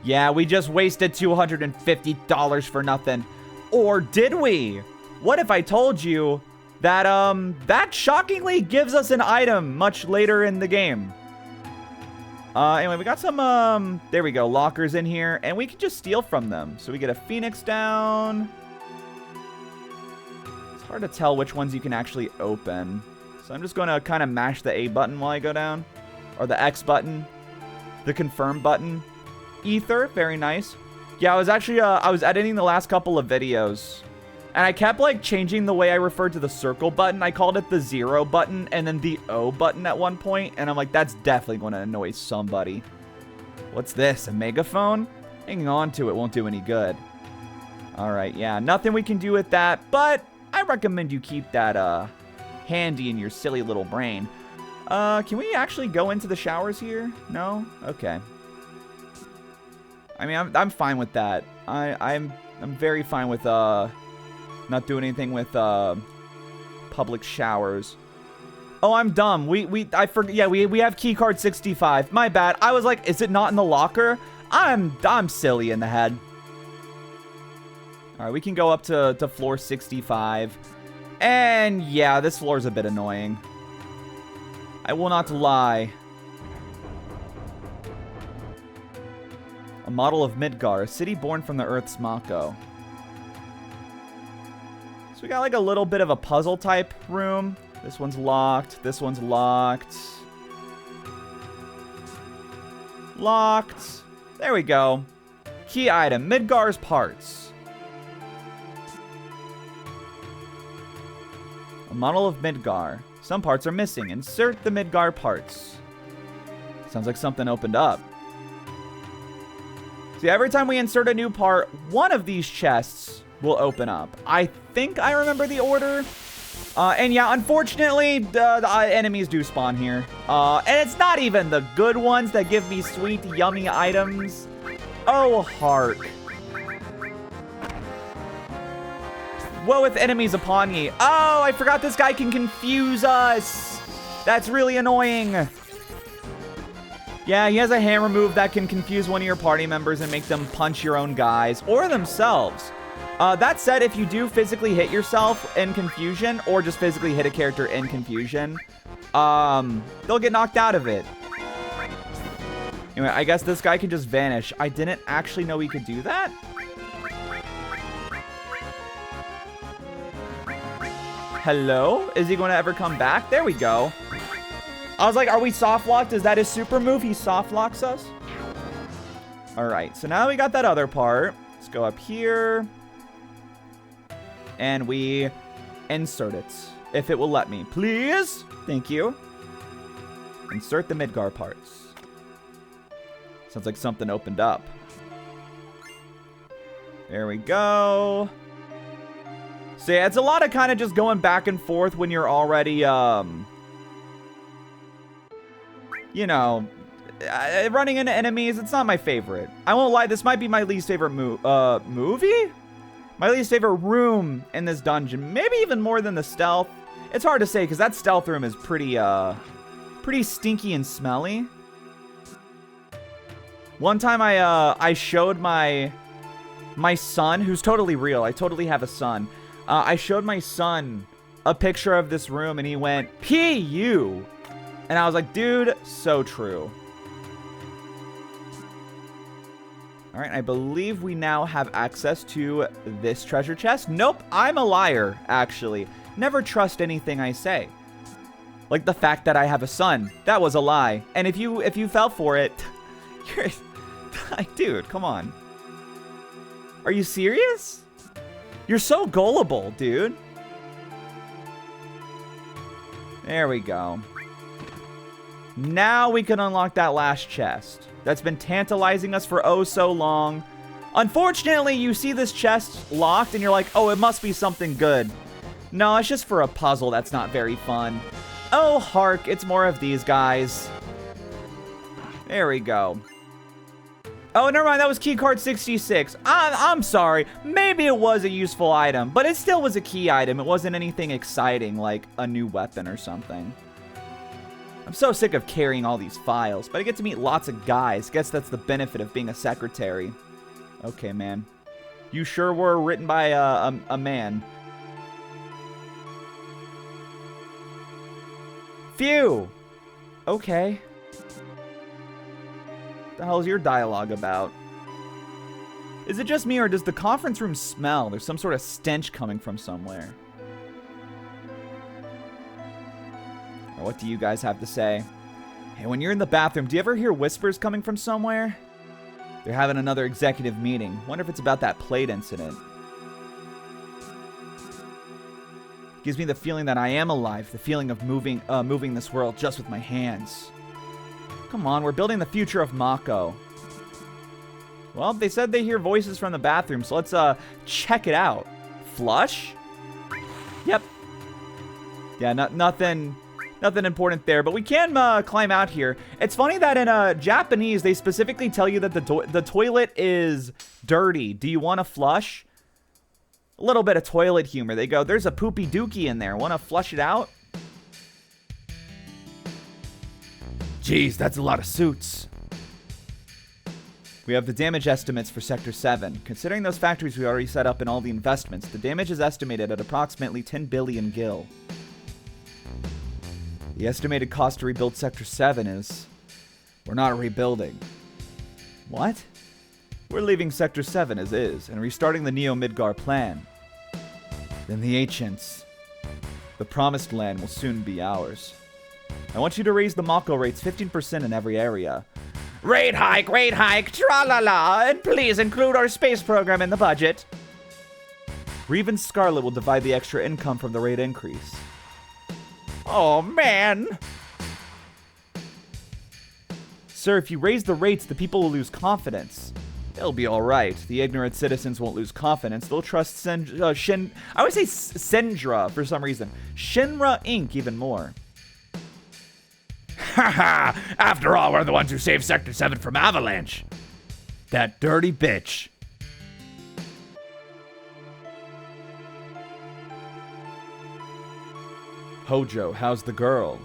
[SPEAKER 1] Yeah, we just wasted $250 for nothing. Or did we? What if I told you that, that shockingly gives us an item much later in the game? Anyway, we got some, there we go, lockers in here, and we can just steal from them. So we get a Phoenix down. It's hard to tell which ones you can actually open. So I'm just going to kind of mash the A button while I go down. Or the X button. The confirm button. Ether, very nice. Yeah, I was actually, I was editing the last couple of videos. And I kept, like, changing the way I referred to the circle button. I called it the 0 button and then the O button at one point. And I'm like, that's definitely going to annoy somebody. What's this? A megaphone? Hanging on to it won't do any good. All right, yeah, nothing we can do with that. But I recommend you keep that, handy in your silly little brain. Can we actually go into the showers here? No? Okay. I mean, I'm fine with that. I'm very fine with, not doing anything with, public showers. Oh, I'm dumb. I forget. Yeah, we have keycard 65. My bad. I was like, is it not in the locker? I'm silly in the head. All right, we can go up to floor 65. And yeah, this floor is a bit annoying. I will not lie. A model of Midgar, a city born from the Earth's Mako. So we got like a little bit of a puzzle type room. This one's locked. This one's locked. Locked. There we go. Key item, Midgar's parts. A model of Midgar. Some parts are missing. Insert the Midgar parts. Sounds like something opened up. See, every time we insert a new part, one of these chests will open up. I think I remember the order. And yeah, unfortunately, the enemies do spawn here. And it's not even the good ones that give me sweet, yummy items. Oh, hark. Woe with enemies upon ye. Oh, I forgot this guy can confuse us. That's really annoying. Yeah, he has a hammer move that can confuse one of your party members and make them punch your own guys or themselves. That said, if you do physically hit yourself in confusion or just physically hit a character in confusion, they'll get knocked out of it. Anyway, I guess this guy can just vanish. I didn't actually know he could do that. Hello? Is he going to ever come back? There we go. I was like, are we soft locked? Is that his super move? He soft locks us? All right, so now we got that other part. Let's go up here. And we insert it. If it will let me. Please? Thank you. Insert the Midgar parts. Sounds like something opened up. There we go. So yeah, it's a lot of kind of just going back and forth when you're already, you know, running into enemies. It's not my favorite. I won't lie, this might be my least favorite movie? My least favorite room in this dungeon. Maybe even more than the stealth. It's hard to say because that stealth room is pretty, pretty stinky and smelly. One time I showed my son, who's totally real. I totally have a son. I showed my son a picture of this room and he went, P.U. And I was like, dude, so true. All right, I believe we now have access to this treasure chest. Nope, I'm a liar, actually. Never trust anything I say. Like the fact that I have a son. That was a lie. And if you fell for it, you're... Dude, come on. Are you serious? You're so gullible, dude. There we go. Now we can unlock that last chest. That's been tantalizing us for oh so long. Unfortunately, you see this chest locked and you're like, oh, it must be something good. No, it's just for a puzzle that's not very fun. Oh, hark, it's more of these guys. There we go. Oh, never mind, that was key card 66. I'm sorry. Maybe it was a useful item, but it still was a key item. It wasn't anything exciting like a new weapon or something. I'm so sick of carrying all these files, but I get to meet lots of guys. Guess that's the benefit of being a secretary. Okay, man. You sure were written by a man. Phew. Okay. What the hell is your dialogue about? Is it just me, or does the conference room smell? There's some sort of stench coming from somewhere. What do you guys have to say? Hey, when you're in the bathroom, do you ever hear whispers coming from somewhere? They're having another executive meeting. Wonder if it's about that plate incident. Gives me the feeling that I am alive, the feeling of moving this world just with my hands. Come on, we're building the future of Mako. Well, they said they hear voices from the bathroom, so let's check it out. Flush? Yep. Yeah, nothing important there, but we can climb out here. It's funny that in Japanese, they specifically tell you that the toilet is dirty. Do you want to flush? A little bit of toilet humor. They go, there's a poopy dookie in there. Want to flush it out? Jeez, that's a lot of suits. We have the damage estimates for Sector 7. Considering those factories we already set up and all the investments, the damage is estimated at approximately 10 billion gil. The estimated cost to rebuild Sector 7 is... We're not rebuilding. What? We're leaving Sector 7 as is, and restarting the Neo-Midgar plan. Then the ancients. The promised land will soon be ours. I want you to raise the Mako rates 15% in every area. Rate hike, tra-la-la, and please include our space program in the budget. Reeve and Scarlet will divide the extra income from the rate increase. Oh, man. Sir, if you raise the rates, the people will lose confidence. It'll be all right. The ignorant citizens won't lose confidence. They'll trust I would say Sendra for some reason. Shinra Inc. even more. Haha! After all, we're the ones who saved Sector 7 from Avalanche. That dirty bitch. Hojo, how's the girl?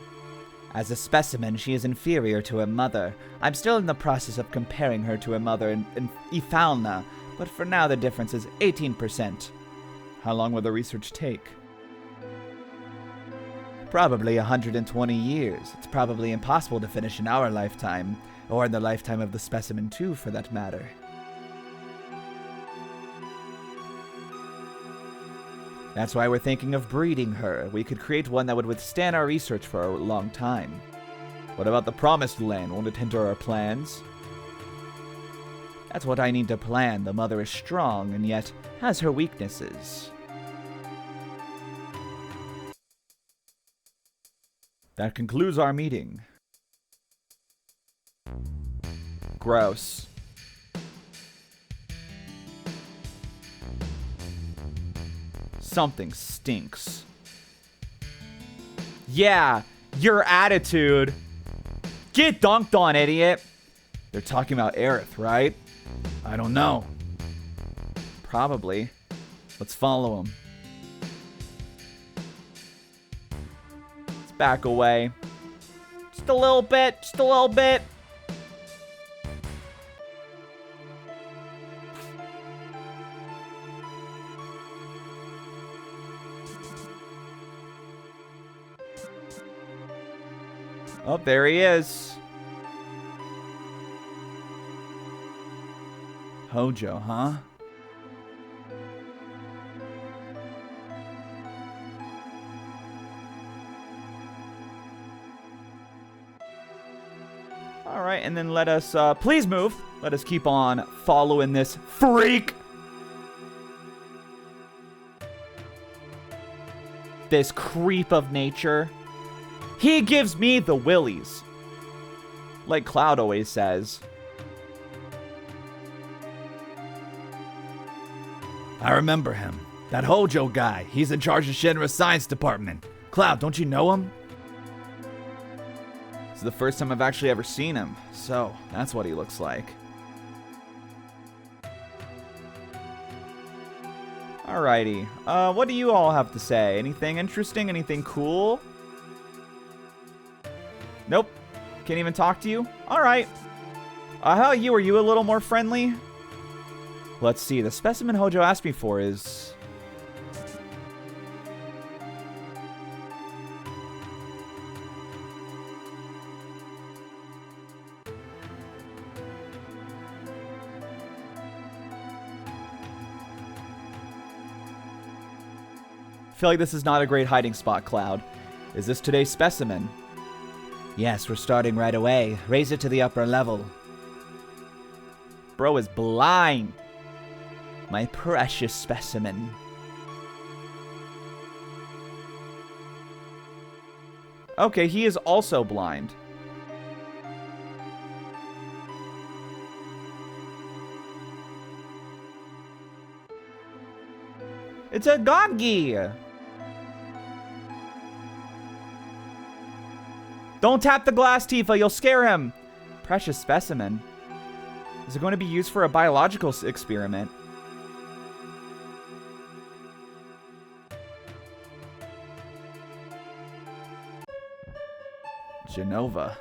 [SPEAKER 1] As a specimen, she is inferior to her mother. I'm still in the process of comparing her to her mother in Ifalna, but for now the difference is 18%. How long will the research take? Probably 120 years. It's probably impossible to finish in our lifetime, or in the lifetime of the specimen too, for that matter. That's why we're thinking of breeding her. We could create one that would withstand our research for a long time. What about the Promised Land? Won't it hinder our plans? That's what I need to plan. The mother is strong, and yet has her weaknesses. That concludes our meeting. Gross. Something stinks. Yeah, your attitude. Get dunked on, idiot. They're talking about Aerith, right? I don't know. Probably. Let's follow him. Let's back away. Just a little bit. Just a little bit. Oh, there he is. Hojo, huh? All right, and then let us, please move. Let us keep on following this freak. this creep of nature. He gives me the willies. Like Cloud always says.
[SPEAKER 2] I remember him. That Hojo guy. He's in charge of Shinra's science department. Cloud, don't you know him?
[SPEAKER 1] It's the first time I've actually ever seen him. So, that's what he looks like. Alrighty. What do you all have to say? Anything interesting? Anything cool? Nope. Can't even talk to you? Alright. How about you? Are you a little more friendly? Let's see. The specimen Hojo asked me for is... I feel like this is not a great hiding spot, Cloud. Is this today's specimen?
[SPEAKER 2] Yes, we're starting right away. Raise it to the upper level.
[SPEAKER 1] Bro is blind. My precious specimen. Okay, he is also blind. It's a Goggy! Don't tap the glass, Tifa. You'll scare him. Precious specimen. Is it going to be used for a biological experiment? Genova.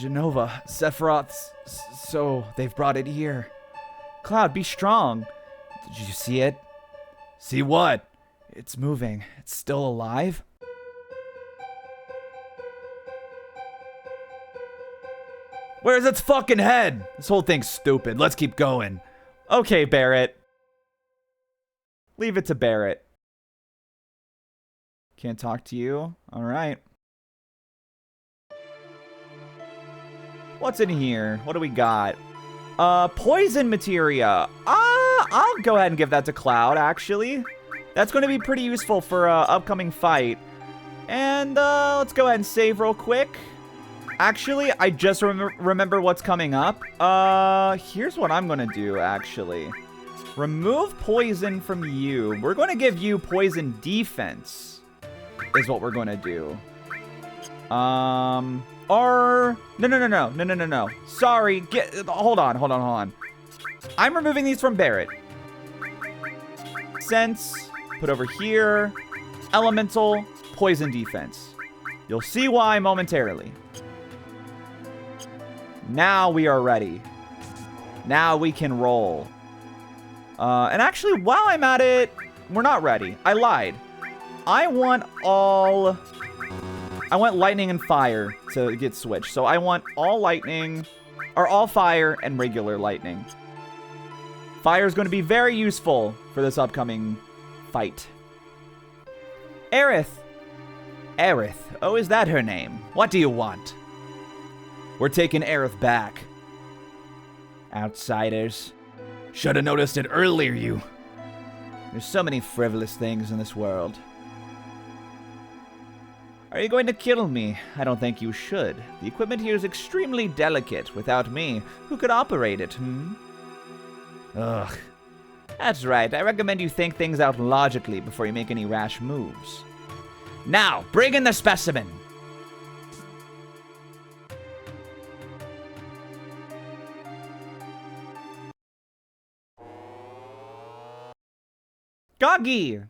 [SPEAKER 1] Genova, Sephiroth, so they've brought it here. Cloud, be strong. Did you see it?
[SPEAKER 2] See what?
[SPEAKER 1] It's moving. It's still alive?
[SPEAKER 2] Where's its fucking head? This whole thing's stupid. Let's keep going.
[SPEAKER 1] Okay, Barrett. Leave it to Barrett. Can't talk to you? Alright. What's in here? What do we got? Poison materia. I'll go ahead and give that to Cloud, actually. That's going to be pretty useful for upcoming fight. And let's go ahead and save real quick. Actually, I just remember what's coming up. Here's what I'm going to do, actually. Remove poison from you. We're going to give you poison defense, is what we're going to do. No. Sorry, hold on. I'm removing these from Barrett. Sense, put over here. Elemental, poison defense. You'll see why momentarily. Now we are ready. Now we can roll. And actually, while I'm at it, we're not ready. I lied. I want lightning and fire to get switched. So I want all lightning, or all fire and regular lightning. Fire is going to be very useful for this upcoming fight. Aerith.
[SPEAKER 2] Aerith. Oh, is that her name? What do you want?
[SPEAKER 1] We're taking Aerith back.
[SPEAKER 2] Outsiders. Should have noticed it earlier, you.
[SPEAKER 1] There's so many frivolous things in this world. Are you going to kill me? I don't think you should. The equipment here is extremely delicate. Without me, who could operate it, Ugh. That's right. I recommend you think things out logically before you make any rash moves.
[SPEAKER 2] Now, bring in the specimen.
[SPEAKER 1] Goggy!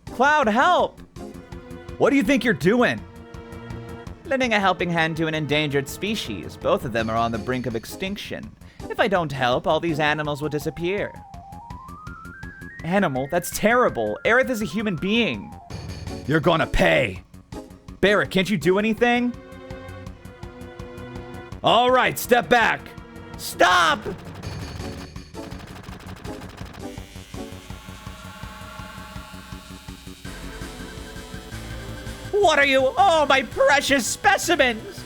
[SPEAKER 1] Cloud, help! What do you think you're doing? Lending a helping hand to an endangered species. Both of them are on the brink of extinction. If I don't help, all these animals will disappear. Animal? That's terrible. Aerith is a human being.
[SPEAKER 2] You're gonna pay.
[SPEAKER 1] Barrett, can't you do anything?
[SPEAKER 2] All right, step back.
[SPEAKER 1] Stop! What are you? Oh, my precious specimens!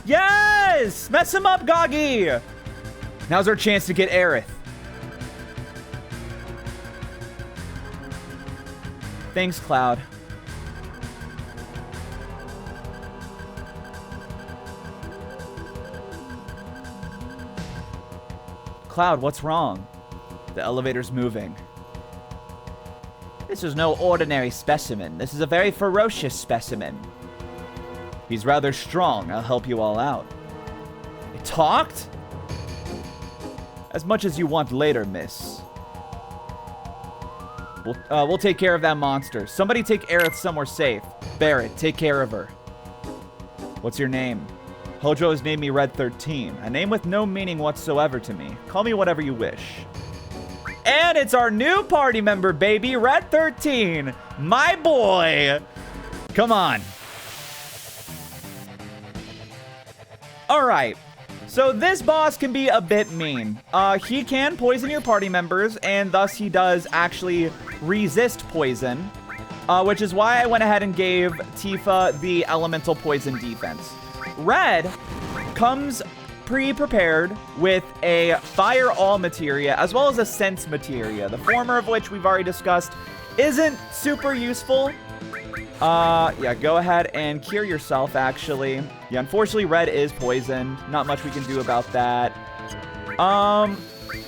[SPEAKER 1] Yes! Mess him up, Goggy! Now's our chance to get Aerith. Thanks, Cloud. Cloud, what's wrong? The elevator's moving. This is no ordinary specimen. This is a very ferocious specimen. He's rather strong. I'll help you all out. It talked? As much as you want later, miss. We'll take care of that monster. Somebody take Aerith somewhere safe. Barrett, take care of her. What's your name? Hojo has named me Red 13, a name with no meaning whatsoever to me. Call me whatever you wish. And it's our new party member, baby, Red 13. My boy. Come on. All right. So this boss can be a bit mean. He can poison your party members, and thus he does actually resist poison, which is why I went ahead and gave Tifa the elemental poison defense. Red comes pre-prepared with a fire all materia as well as a sense materia, the former of which we've already discussed isn't super useful. Yeah, go ahead and cure yourself, actually. Yeah, unfortunately, Red is poisoned. Not much we can do about that.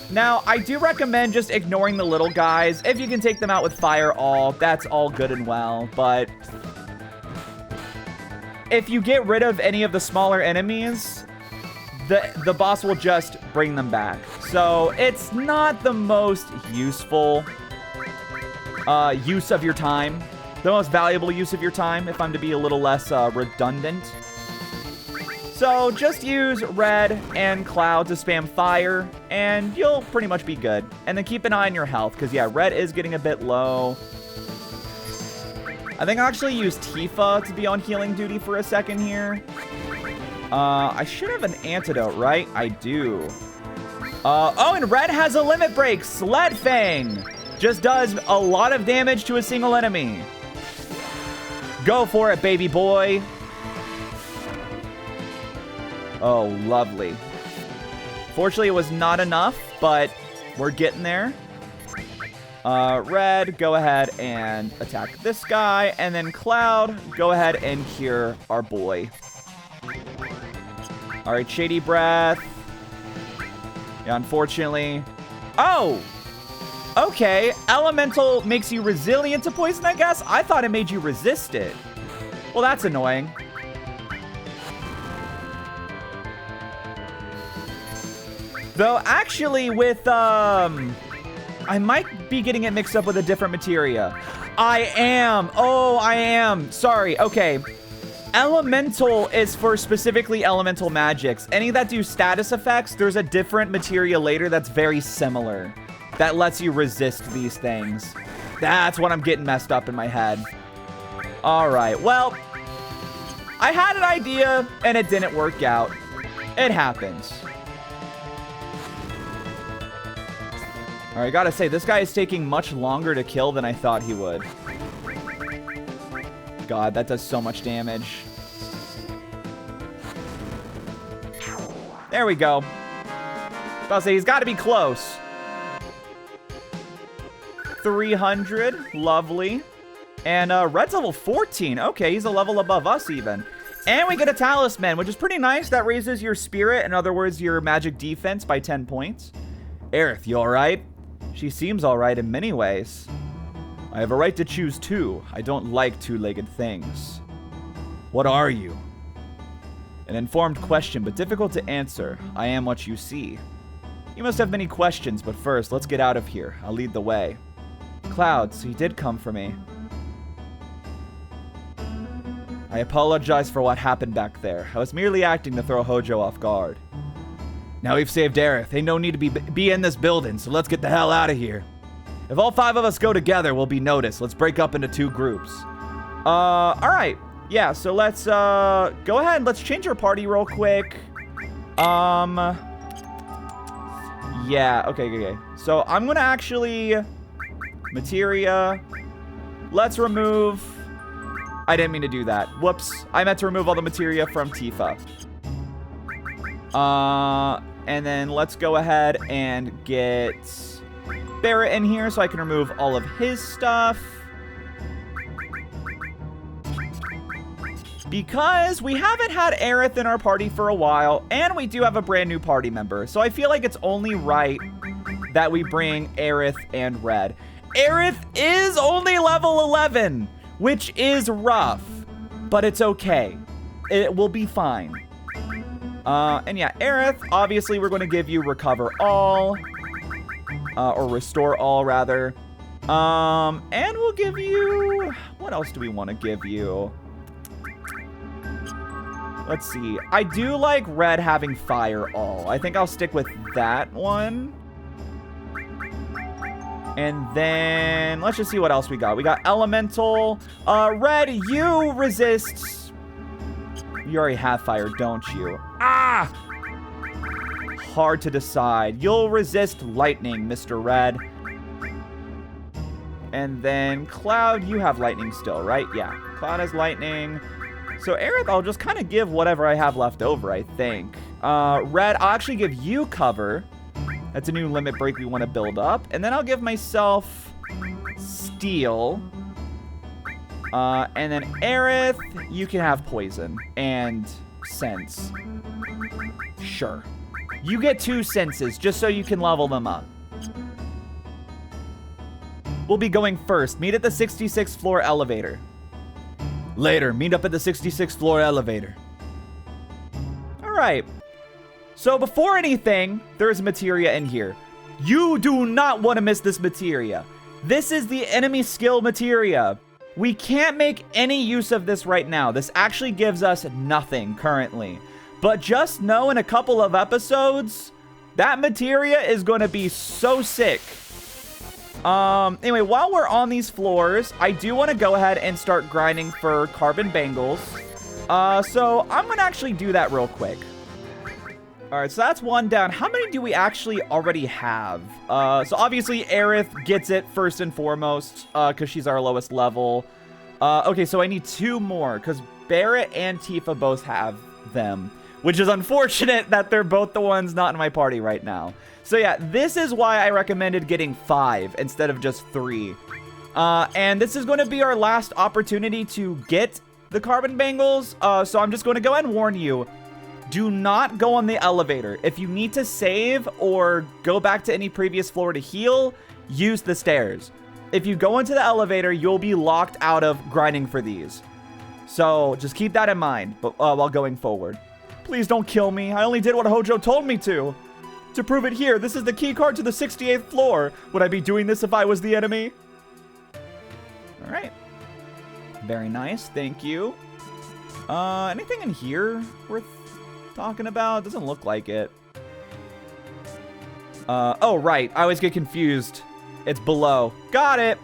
[SPEAKER 1] Now, I do recommend just ignoring the little guys. If you can take them out with Fire All, that's all good and well, but if you get rid of any of the smaller enemies, the boss will just bring them back. So, it's not the most useful use of your time. The most valuable use of your time, if I'm to be a little less redundant. So just use Red and Cloud to spam fire, and you'll pretty much be good. And then keep an eye on your health, because yeah, Red is getting a bit low. I think I'll actually use Tifa to be on healing duty for a second here. I should have an antidote, right? I do. Oh, and Red has a limit break. Sled Fang just does a lot of damage to a single enemy. Go for it, baby boy. Oh, lovely. Fortunately, it was not enough, but we're getting there. Red, go ahead and attack this guy. And then Cloud, go ahead and cure our boy. All right, Shady Breath. Yeah, unfortunately. Oh! Okay, Elemental makes you resilient to poison, I guess? I thought it made you resist it. Well, that's annoying. Though, actually, with, I might be getting it mixed up with a different materia. I am. Oh, I am. Sorry. Okay. Elemental is for specifically elemental magics. Any that do status effects, there's a different materia later that's very similar that lets you resist these things. That's what I'm getting messed up in my head. All right. Well, I had an idea and it didn't work out. It happens. All right, I gotta say, this guy is taking much longer to kill than I thought he would. God, that does so much damage. There we go. I'll say he's got to be close. 300, lovely. And Red's level 14. Okay, he's a level above us even. And we get a talisman, which is pretty nice. That raises your spirit, in other words, your magic defense by 10 points. Aerith, you all right? She seems all right in many ways. I have a right to choose too. I don't like two-legged things. What are you? An informed question, but difficult to answer. I am what you see. You must have many questions, but first, let's get out of here. I'll lead the way. Clouds, he did come for me. I apologize for what happened back there. I was merely acting to throw Hojo off guard.
[SPEAKER 2] Now we've saved Aerith. Ain't no need to be in this building, so let's get the hell out of here. If all 5 of us go together, we'll be noticed. Let's break up into 2 groups.
[SPEAKER 1] All right. Yeah, so let's go ahead and let's change our party real quick. Yeah, okay. So I'm gonna actually materia. Let's remove. I didn't mean to do that. Whoops. I meant to remove all the materia from Tifa. And then let's go ahead and get Barrett in here so I can remove all of his stuff. Because we haven't had Aerith in our party for a while, and we do have a brand new party member. So I feel like it's only right that we bring Aerith and Red. Aerith is only level 11, which is rough, but it's okay. It will be fine. And yeah, Aerith, obviously we're going to give you Recover All, or Restore All, rather. And we'll give you, what else do we want to give you? Let's see. I do like Red having Fire All. I think I'll stick with that one. And then let's just see what else we got. We got Elemental. Red, you resist. You already have fire, don't you? Ah! Hard to decide. You'll resist lightning, Mr. Red. And then Cloud, you have lightning still, right? Yeah. Cloud has lightning. So Aerith, I'll just kind of give whatever I have left over, I think. Red, I'll actually give you cover. That's a new limit break we want to build up. And then I'll give myself Steel. And then Aerith, you can have Poison and Sense. Sure. You get 2 senses just so you can level them up. We'll be going first. Meet at the 66th floor elevator.
[SPEAKER 2] Later, meet up at the 66th floor elevator.
[SPEAKER 1] All right. So before anything, there's materia in here. You do not want to miss this materia. This is the enemy skill materia. We can't make any use of this right now. This actually gives us nothing currently. But just know in a couple of episodes, that materia is going to be so sick. Anyway, while we're on these floors, I do want to go ahead and start grinding for carbon bangles. So I'm going to actually do that real quick. All right, so that's 1 down. How many do we actually already have? So obviously Aerith gets it first and foremost, because she's our lowest level. Okay, so I need 2 more, because Barrett and Tifa both have them, which is unfortunate that they're both the ones not in my party right now. So yeah, this is why I recommended getting 5 instead of just 3. And this is going to be our last opportunity to get the carbon bangles. So I'm just going to go ahead and warn you. Do not go on the elevator. If you need to save or go back to any previous floor to heal, use the stairs. If you go into the elevator, you'll be locked out of grinding for these. So just keep that in mind while going forward. Please don't kill me. I only did what Hojo told me to. To prove it here, this is the key card to the 68th floor. Would I be doing this if I was the enemy? All right. Very nice. Thank you. Anything in here worth talking about? Doesn't look like it. Oh, right. I always get confused. It's below. Got it.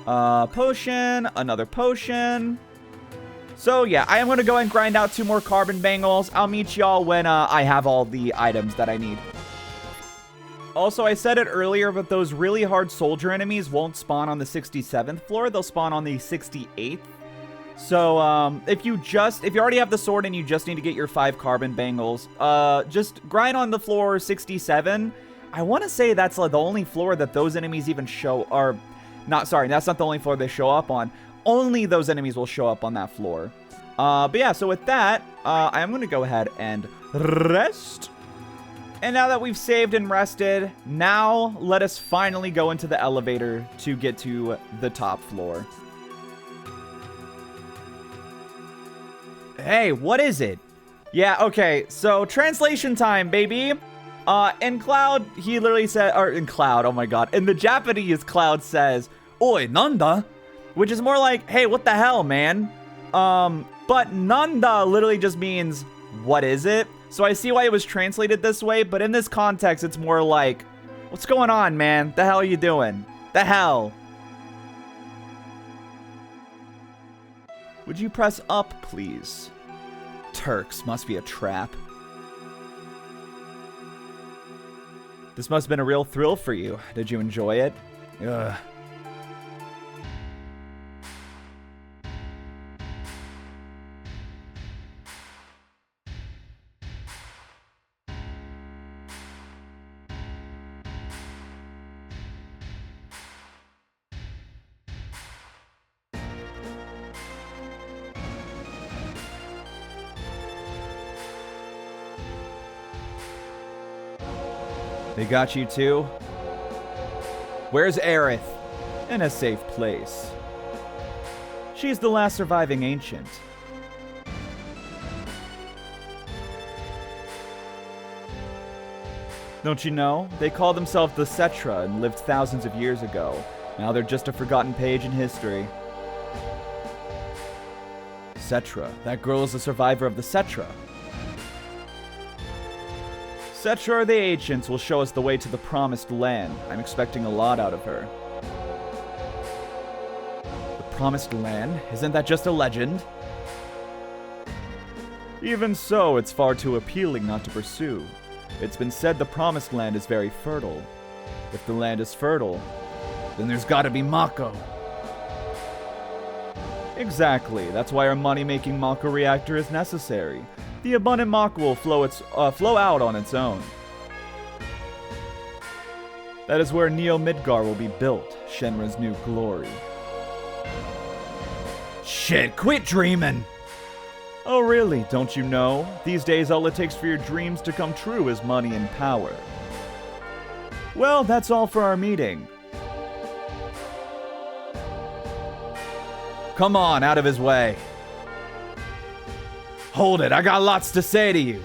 [SPEAKER 1] Potion. Another potion. So, yeah, I am going to go and grind out 2 more carbon bangles. I'll meet y'all when I have all the items that I need. Also, I said it earlier, but those really hard soldier enemies won't spawn on the 67th floor. They'll spawn on the 68th. So, if you already have the sword and you just need to get your 5 carbon bangles, just grind on the floor 67. I want to say that's like the only floor that those enemies even show, or, sorry, that's not the only floor they show up on. Only those enemies will show up on that floor. But yeah, so with that, I'm going to go ahead and rest. And now that we've saved and rested, now let us finally go into the elevator to get to the top floor. Hey, what is it? Yeah, okay, so translation time, baby. In Cloud, he literally said, or in Cloud, oh my god. In the Japanese, Cloud says, "Oi, nanda?" Which is more like, hey, what the hell, man? But nanda literally just means, what is it? So I see why it was translated this way, but in this context, it's more like, what's going on, man? The hell are you doing? The hell? Would you press up, please? Turks, must be a trap. This must have been a real thrill for you. Did you enjoy it? Ugh. They got you too? Where's Aerith? In a safe place. She's the last surviving ancient. Don't you know? They called themselves the Cetra and lived thousands of years ago. Now they're just a forgotten page in history. Cetra. That girl is a survivor of the Cetra. Cetra or the Ancients will show us the way to the Promised Land. I'm expecting a lot out of her. The Promised Land? Isn't that just a legend? Even so, it's far too appealing not to pursue. It's been said the Promised Land is very fertile. If the land is fertile, then there's gotta be Mako. Exactly. That's why our money-making Mako reactor is necessary. The abundant Mako will flow out on its own. That is where Neo Midgar will be built, Shenra's new glory. Shit, quit dreaming! Oh really, don't you know? These days all it takes for your dreams to come true is money and power. Well, that's all for our meeting. Come on, out of his way. Hold it, I got lots to say to you.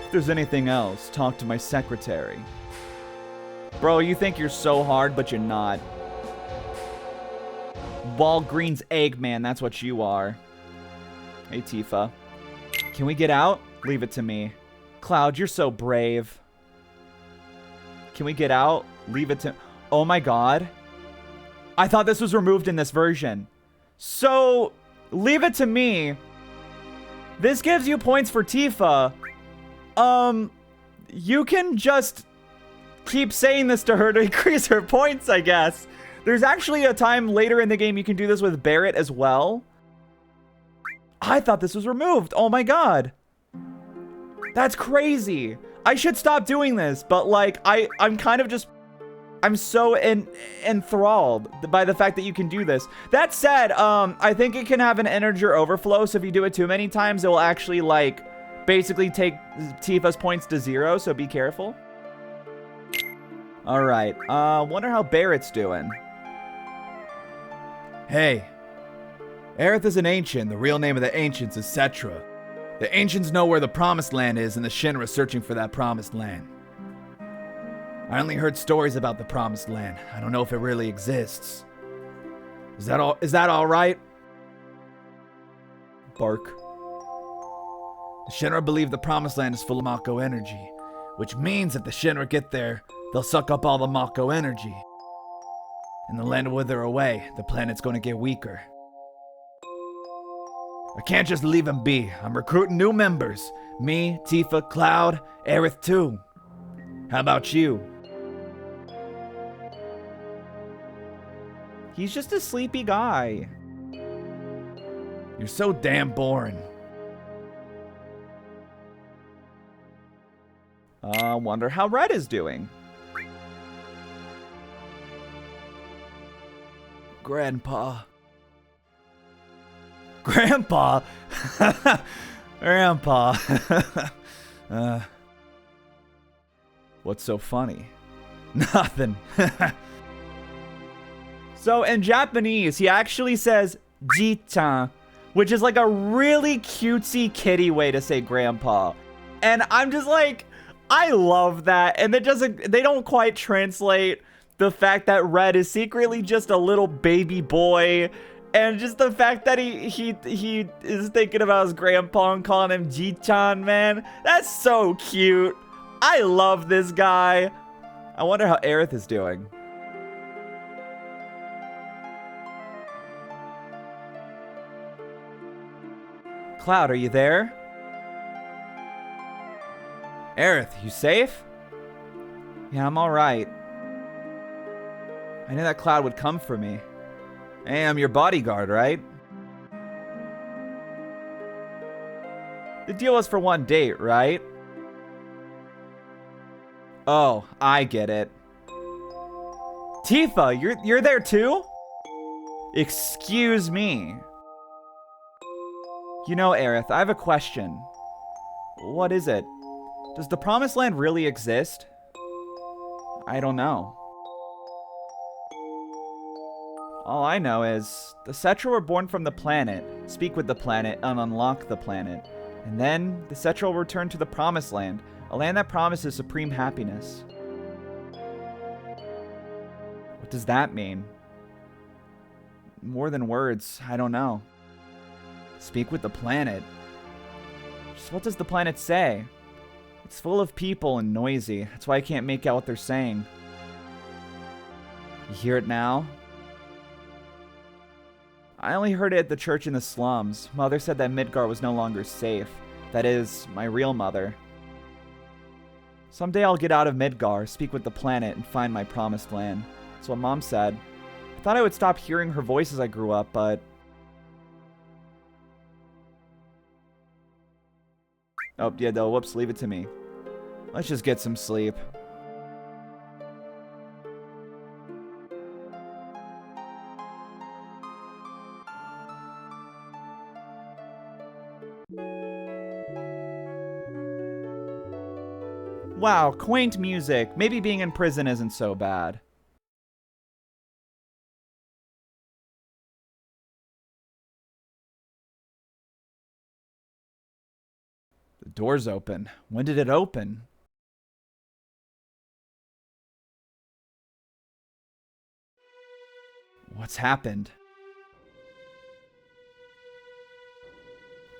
[SPEAKER 1] If there's anything else, talk to my secretary. Bro, you think you're so hard, but you're not. Walgreens Eggman, that's what you are. Hey, Tifa. Can we get out? Leave it to me. Cloud, you're so brave. Can we get out? Leave it to... Oh my god. I thought this was removed in this version. So, leave it to me. This gives you points for Tifa. You can just keep saying this to her to increase her points, I guess. There's actually a time later in the game you can do this with Barrett as well. I thought this was removed. Oh my god. That's crazy. I should stop doing this, but like, I'm kind of just... I'm so enthralled by the fact that you can do this. That said, I think it can have an integer overflow, so if you do it too many times, it will actually, like, basically take Tifa's points to 0, so be careful. Alright, wonder how Barrett's doing. Hey. Aerith is an ancient. The real name of the ancients is Cetra. The ancients know where the Promised Land is, and the Shinra searching for that Promised Land. I only heard stories about the Promised Land. I don't know if it really exists. Is that all right? Bark. The Shinra believe the Promised Land is full of Mako energy, which means if the Shinra get there, they'll suck up all the Mako energy. And the land will wither away. The planet's going to get weaker. I can't just leave him be. I'm recruiting new members. Me, Tifa, Cloud, Aerith too. How about you? He's just a sleepy guy. You're so damn boring. Wonder how Red is doing. Grandpa. Grandpa? Grandpa. What's so funny? Nothing. So in Japanese, he actually says Ji-chan, which is like a really cutesy kitty way to say grandpa. And I'm just like, I love that. And they don't quite translate the fact that Red is secretly just a little baby boy. And just the fact that he is thinking about his grandpa and calling him Ji-chan, man. That's so cute. I love this guy. I wonder how Aerith is doing. Cloud, are you there? Aerith, you safe? Yeah, I'm alright. I knew that Cloud would come for me. Hey, I'm your bodyguard, right? The deal was for one date, right? Oh, I get it. Tifa, you're there too? Excuse me. You know, Aerith, I have a question. What is it? Does the Promised Land really exist? I don't know. All I know is, the Cetra were born from the planet, speak with the planet, and unlock the planet. And then, the Cetra will return to the Promised Land, a land that promises supreme happiness. What does that mean? More than words, I don't know. Speak with the planet. Just what does the planet say? It's full of people and noisy. That's why I can't make out what they're saying. You hear it now? I only heard it at the church in the slums. Mother said that Midgar was no longer safe. That is, my real mother. Someday I'll get out of Midgar, speak with the planet, and find my promised land. That's what Mom said. I thought I would stop hearing her voice as I grew up, but... Oh, yeah, though, whoops, leave it to me. Let's just get some sleep. Wow, quaint music. Maybe being in prison isn't so bad. The door's open. When did it open? What's happened?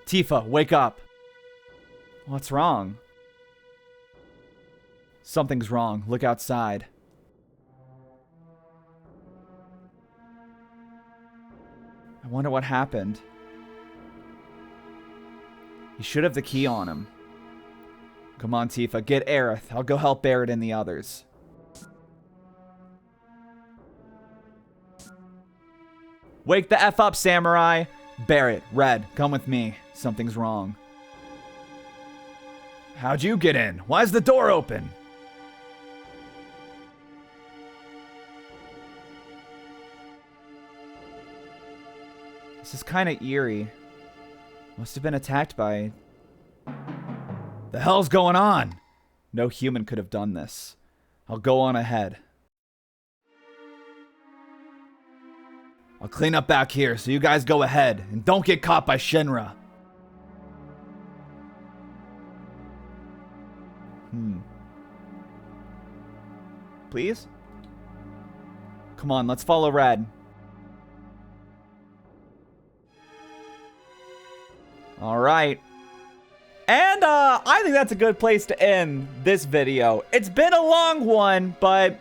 [SPEAKER 1] Tifa, wake up. What's wrong? Something's wrong. Look outside. I wonder what happened. He should have the key on him. Come on, Tifa, get Aerith. I'll go help Barret and the others. Wake the F up, Samurai! Barret, Red, come with me. Something's wrong. How'd you get in? Why's the door open? This is kind of eerie. Must have been attacked by... The hell's going on? No human could have done this. I'll go on ahead. I'll clean up back here, so you guys go ahead. And don't get caught by Shinra. Please? Come on, let's follow Red. Alright. And, I think that's a good place to end this video. It's been a long one, but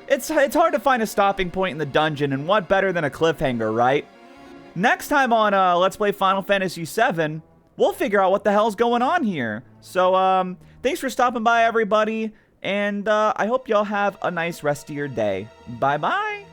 [SPEAKER 1] it's hard to find a stopping point in the dungeon, and what better than a cliffhanger, right? Next time on, Let's Play Final Fantasy VII, we'll figure out what the hell's going on here. So, thanks for stopping by, everybody, and, I hope y'all have a nice rest of your day. Bye-bye!